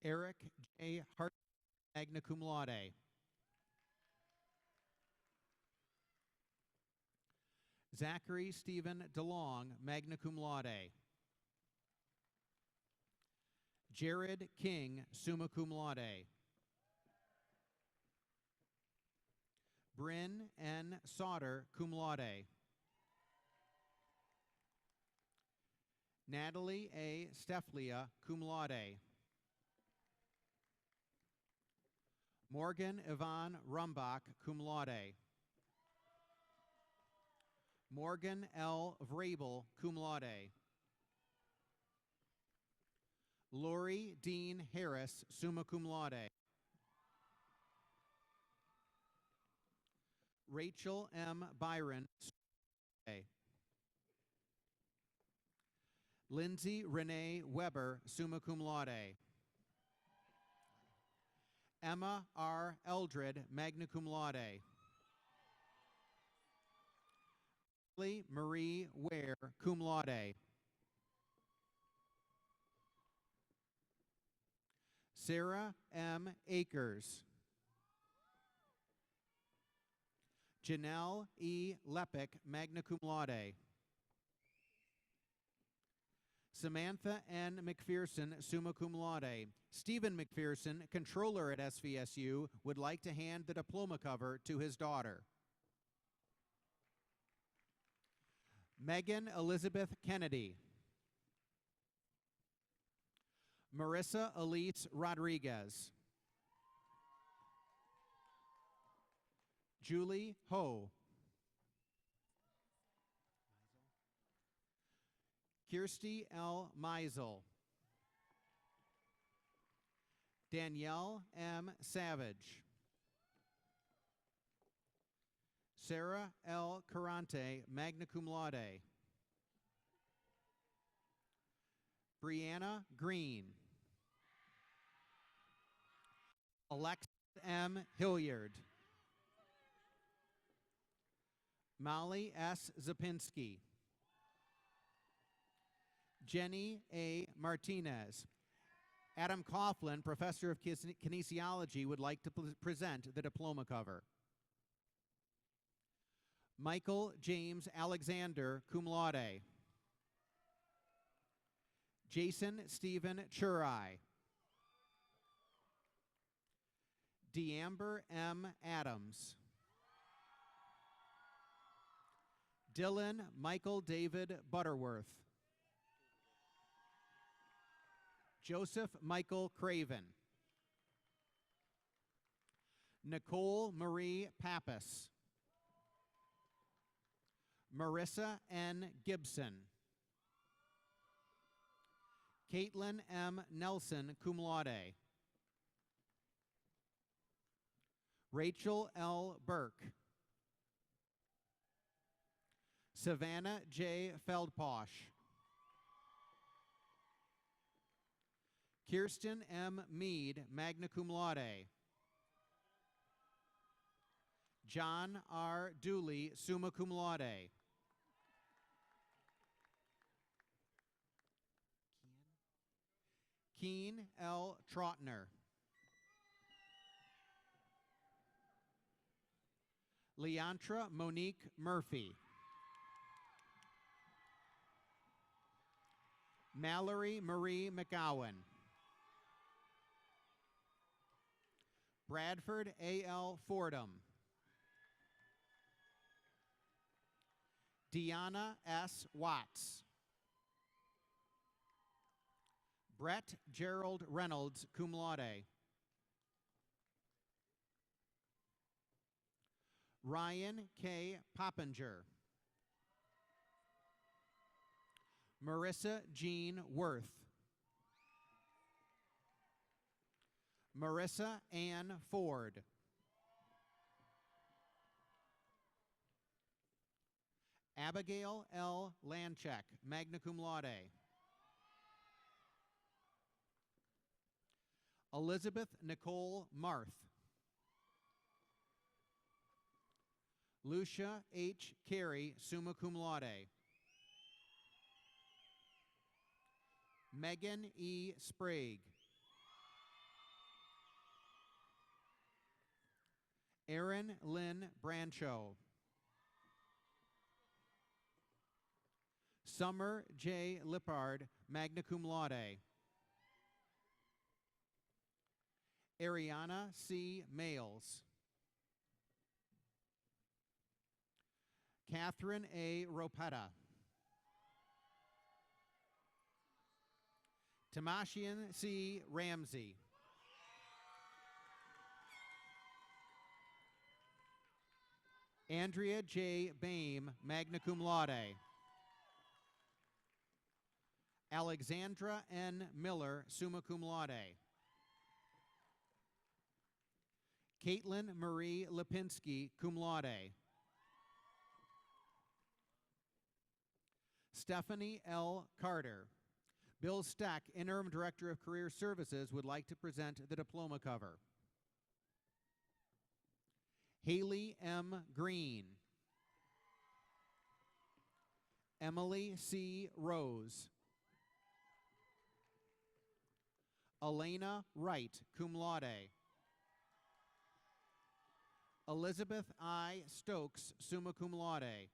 Eric J. Hart, magna cum laude. Zachary Stephen DeLong, magna cum laude. Jared King, summa cum laude. Bryn N. Sauter, cum laude. Natalie A. Steflia, cum laude. Morgan Yvonne Rumbach, cum laude. Morgan L. Vrabel, cum laude. Lori Dean Harris, summa cum laude. Rachel M. Byron, summa cum laude. Lindsay Renee Weber, summa cum laude. Emma R. Eldred, magna cum laude. Marie Ware, cum laude. Sarah M. Akers. Janelle E. Lepick, magna cum laude. Samantha N. McPherson, summa cum laude. Stephen McPherson, controller at SVSU, would like to hand the diploma cover to his daughter. Megan Elizabeth Kennedy. Marissa Elise Rodriguez. Julie Ho. Kirsty L. Meisel. Danielle M. Savage. Sarah L. Carante, magna cum laude. Brianna Green. Alexis M. Hilliard. Molly S. Zapinski. Jenny A. Martinez. Adam Coughlin, professor of kinesiology, would like to present the diploma cover. Michael James Alexander, cum laude. Jason Stephen Churai. Deamber M. Adams. Dylan Michael David Butterworth. Joseph Michael Craven. Nicole Marie Pappas. Marissa N. Gibson. Caitlin M. Nelson, cum laude. Rachel L. Burke. Savannah J. Feldposh. Kirsten M. Mead, magna cum laude. John R. Dooley, summa cum laude. Keen L. Trotner. Leantra Monique Murphy. Mallory Marie McGowan. Bradford A.L. Fordham. Deanna S. Watts. Brett Gerald Reynolds, cum laude. Ryan K. Poppinger. Marissa Jean Worth. Marissa Ann Ford. Abigail L. Lanchek, magna cum laude. Elizabeth Nicole Marth. Lucia H. Carey, summa cum laude. Megan E. Sprague. Erin Lynn Brancho. Summer J. Lippard, magna cum laude. Ariana C. Males. Catherine A. Ropetta. Tamashian C. Ramsey. Andrea J. Boehm, magna cum laude. Alexandra N. Miller, summa cum laude. Caitlin Marie Lipinski, cum laude. Stephanie L. Carter. Bill Steck, Interim Director of Career Services, would like to present the diploma cover. Haley M. Green. Emily C. Rose. Elena Wright, cum laude. Elizabeth I. Stokes, summa cum laude.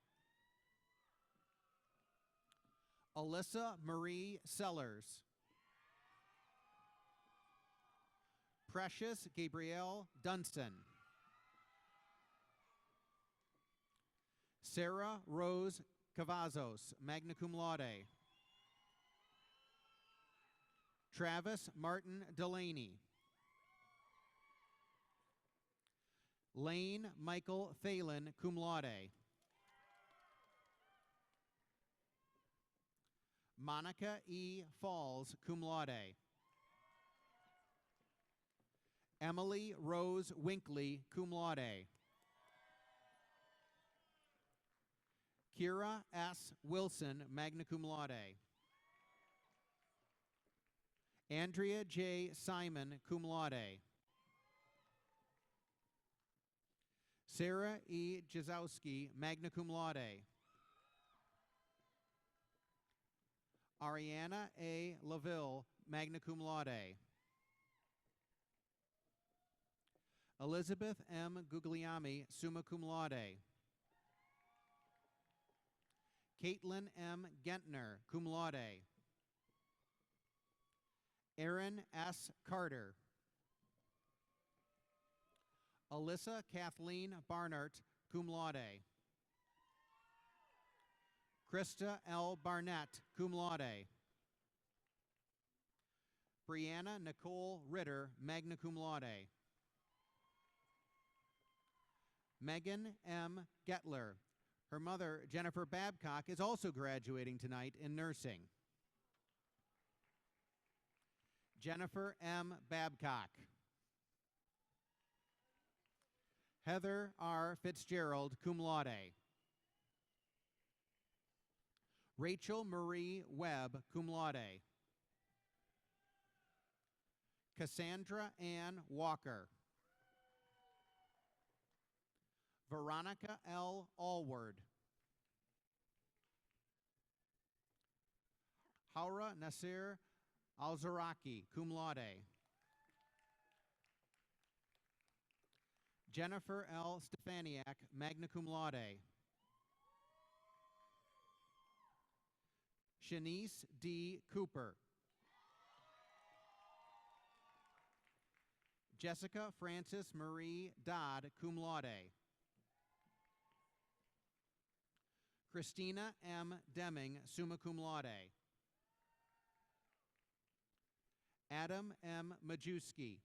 Alyssa Marie Sellers. Precious Gabrielle Dunstan. Sarah Rose Cavazos, magna cum laude. Travis Martin Delaney. Lane Michael Thalen, cum laude. Monica E. Falls, cum laude. Emily Rose Winkley, cum laude. Kira S. Wilson, magna cum laude. Andrea J. Simon, cum laude. Sarah E. Jazowski, magna cum laude. Ariana A. Laville, magna cum laude. Elizabeth M. Guglielmi, summa cum laude. Caitlin M. Gentner, cum laude. Aaron S. Carter. Alyssa Kathleen Barnart, cum laude. Krista L. Barnett, cum laude. Brianna Nicole Ritter, magna cum laude. Megan M. Getler. Her mother, Jennifer Babcock, is also graduating tonight in nursing. Jennifer M. Babcock. Heather R. Fitzgerald, cum laude. Rachel Marie Webb, cum laude. Cassandra Ann Walker. Veronica L. Allward. Haura Nasir Alzaraki, cum laude. Jennifer L. Stefaniak, magna cum laude. Shanice D. Cooper. Jessica Frances Marie Dodd, cum laude. Christina M. Deming, summa cum laude. Adam M. Majewski.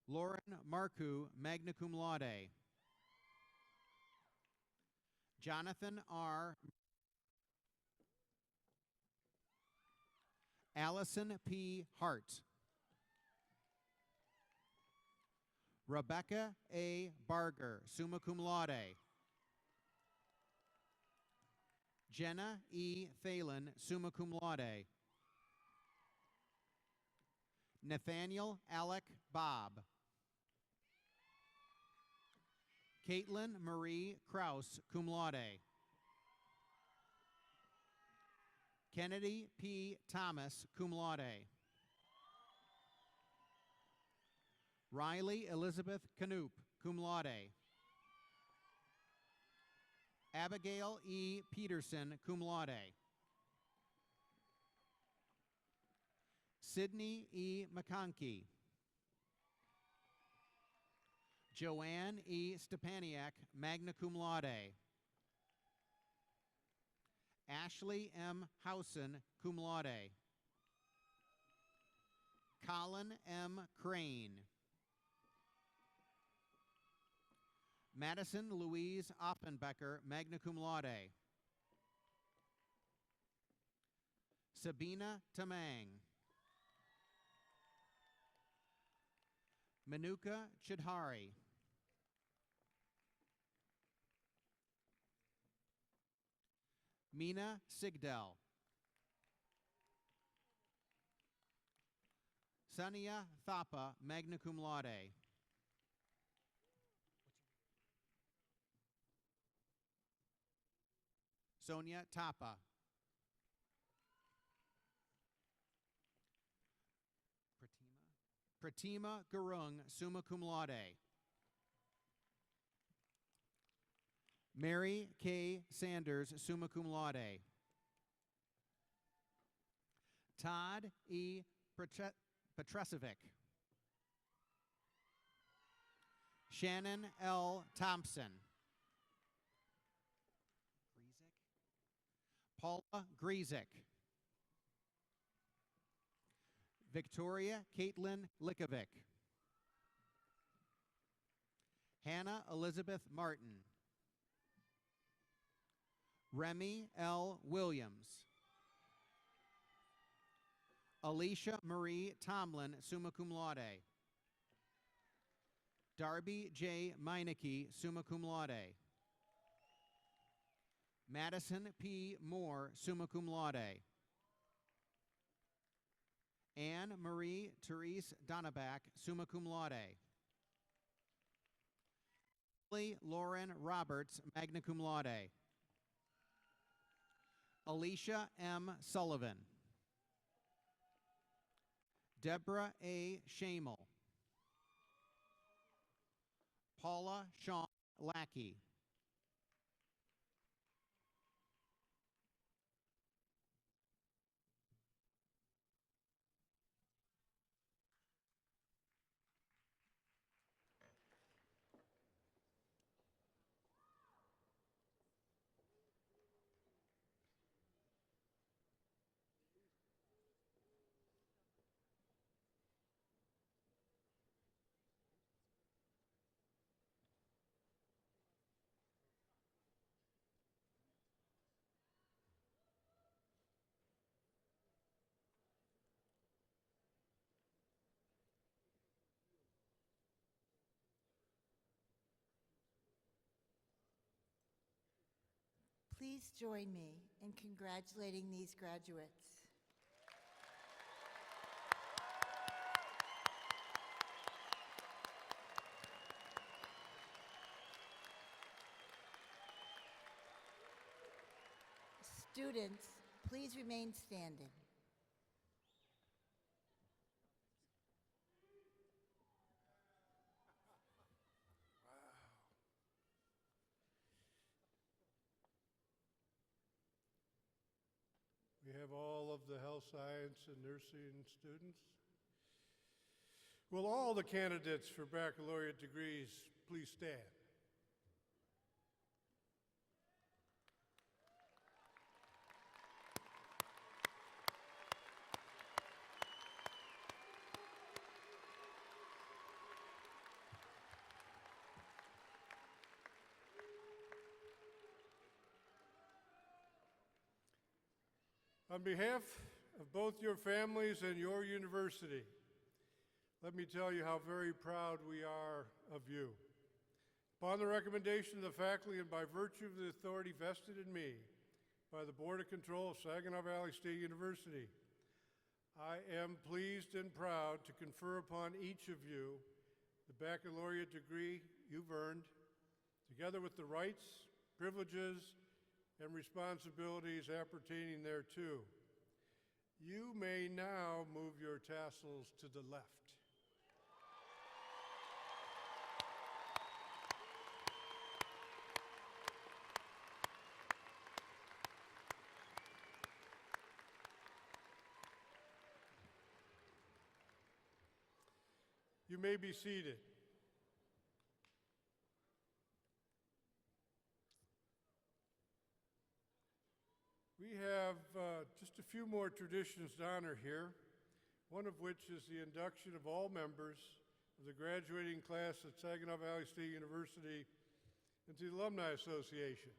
Lauren Marcoux, magna cum laude. Jonathan R. Allison P. Hart. Rebecca A. Barger, summa cum laude. Jenna E. Thalen, summa cum laude. Nathaniel Alec Bob. Caitlin Marie Kraus, cum laude. Kennedy P. Thomas, cum laude. Riley Elizabeth Canoop, cum laude. Abigail E. Peterson, cum laude. Sydney E. McConkey. Joanne E. Stepaniak, magna cum laude. Ashley M. Housen, cum laude. Colin M. Crane. Madison Louise Offenbecker, magna cum laude. Sabina Tamang. Manuka Chidhari. Mina Sigdel. Sania Thapa, magna cum laude. Sonia Tapa. Pratima Gurung, summa cum laude. Mary K. Sanders, summa cum laude. Todd E. Petresevic. Shannon L. Thompson. Paula Griezek. Victoria Caitlin Likovic. Hannah Elizabeth Martin. Remy L. Williams. Alicia Marie Tomlin, summa cum laude. Darby J. Meineke, summa cum laude. Madison P. Moore, summa cum laude. Anne Marie Therese Donneback, summa cum laude. Lauren Roberts, magna cum laude. Alicia M. Sullivan. Deborah A. Shamel. Paula Shawn Lackey. Please join me in congratulating these graduates. Students, please remain standing. We have all of the health science and nursing students. Will all the candidates for baccalaureate degrees please stand? On behalf of both your families and your university, let me tell you how very proud we are of you. Upon the recommendation of the faculty and by virtue of the authority vested in me by the Board of Control of Saginaw Valley State University, I am pleased and proud to confer upon each of you the baccalaureate degree you've earned, together with the rights, privileges, and responsibilities appertaining thereto. You may now move your tassels to the left. You may be seated. We have just a few more traditions to honor here, one of which is the induction of all members of the graduating class at Saginaw Valley State University into the Alumni Association.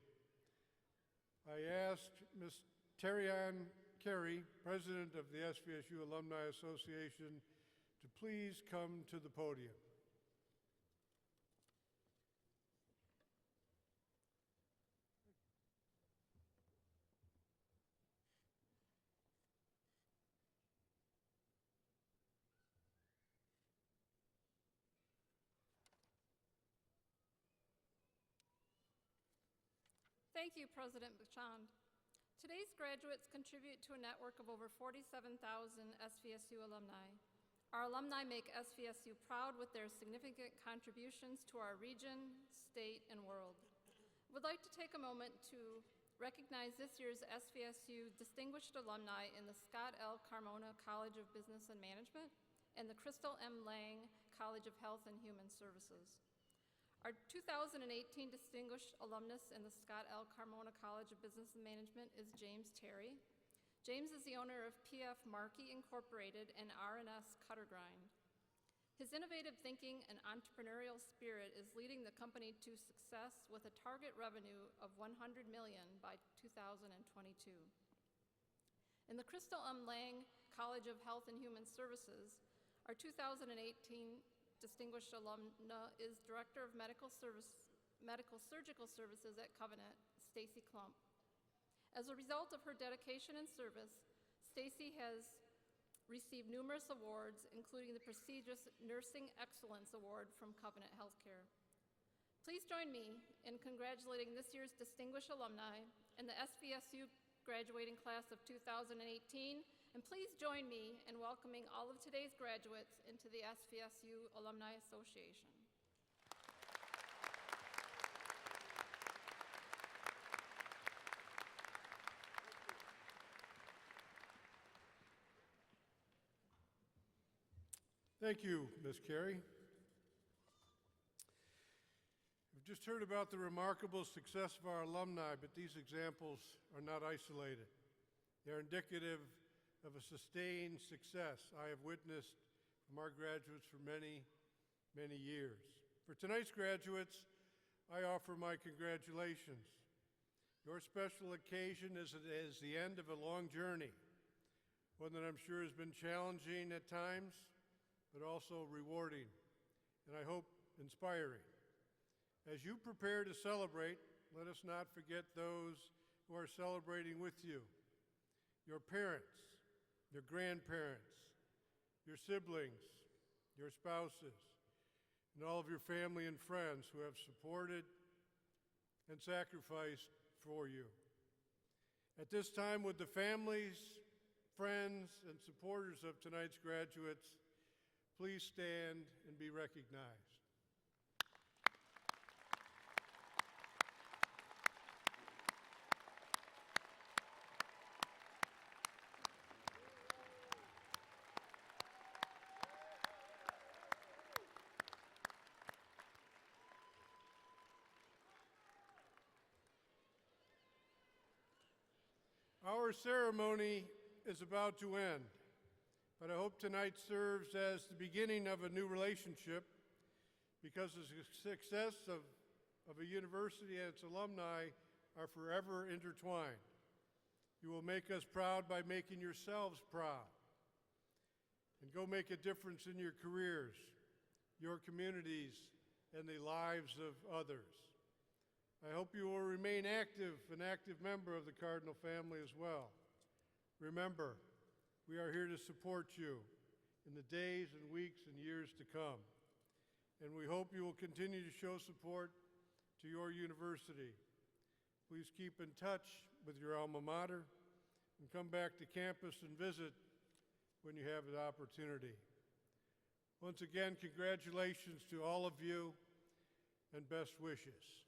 I asked Ms. Terry-Ann Carey, President of the SVSU Alumni Association, to please come to the podium. Thank you, President Bouchand. Today's graduates contribute to a network of over 47,000 SVSU alumni. Our alumni make SVSU proud with their significant contributions to our region, state, and world. I would like to take a moment to recognize this year's SVSU Distinguished Alumni in the Scott L. Carmona College of Business and Management and the Crystal M. Lang College of Health and Human Services. Our 2018 Distinguished Alumnus in the Scott L. Carmona College of Business and Management is James Terry. James is the owner of P.F. Markey Incorporated and R&S Cutter Grind. His innovative thinking and entrepreneurial spirit is leading the company to success with a target revenue of $100 million by 2022. In the Crystal M. Lang College of Health and Human Services, our 2018 distinguished alumna is Director of Medical Surgical Services at Covenant, Stacy Klump. As a result of her dedication and service, Stacy has received numerous awards, including the prestigious Nursing Excellence Award from Covenant Healthcare. Please join me in congratulating this year's distinguished alumni and the SVSU graduating class of 2018, and please join me in welcoming all of today's graduates into the SVSU Alumni Association. Thank you, Ms. Carey. We've just heard about the remarkable success of our alumni, but these examples are not isolated. They're indicative of a sustained success I have witnessed from our graduates for many, many years. For tonight's graduates, I offer my congratulations. Your special occasion is the end of a long journey, one that I'm sure has been challenging at times, but also rewarding, and I hope inspiring. As you prepare to celebrate, let us not forget those who are celebrating with you, your parents, your grandparents, your siblings, your spouses, and all of your family and friends who have supported and sacrificed for you. At this time, would the families, friends, and supporters of tonight's graduates please stand and be recognized. Our ceremony is about to end, but I hope tonight serves as the beginning of a new relationship, because the success of a university and its alumni are forever intertwined. You will make us proud by making yourselves proud. And go make a difference in your careers, your communities, and the lives of others. I hope you will remain an active member of the Cardinal family as well. Remember, we are here to support you in the days and weeks and years to come. And we hope you will continue to show support to your university. Please keep in touch with your alma mater and come back to campus and visit when you have the opportunity. Once again, congratulations to all of you and best wishes.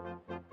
Thank you.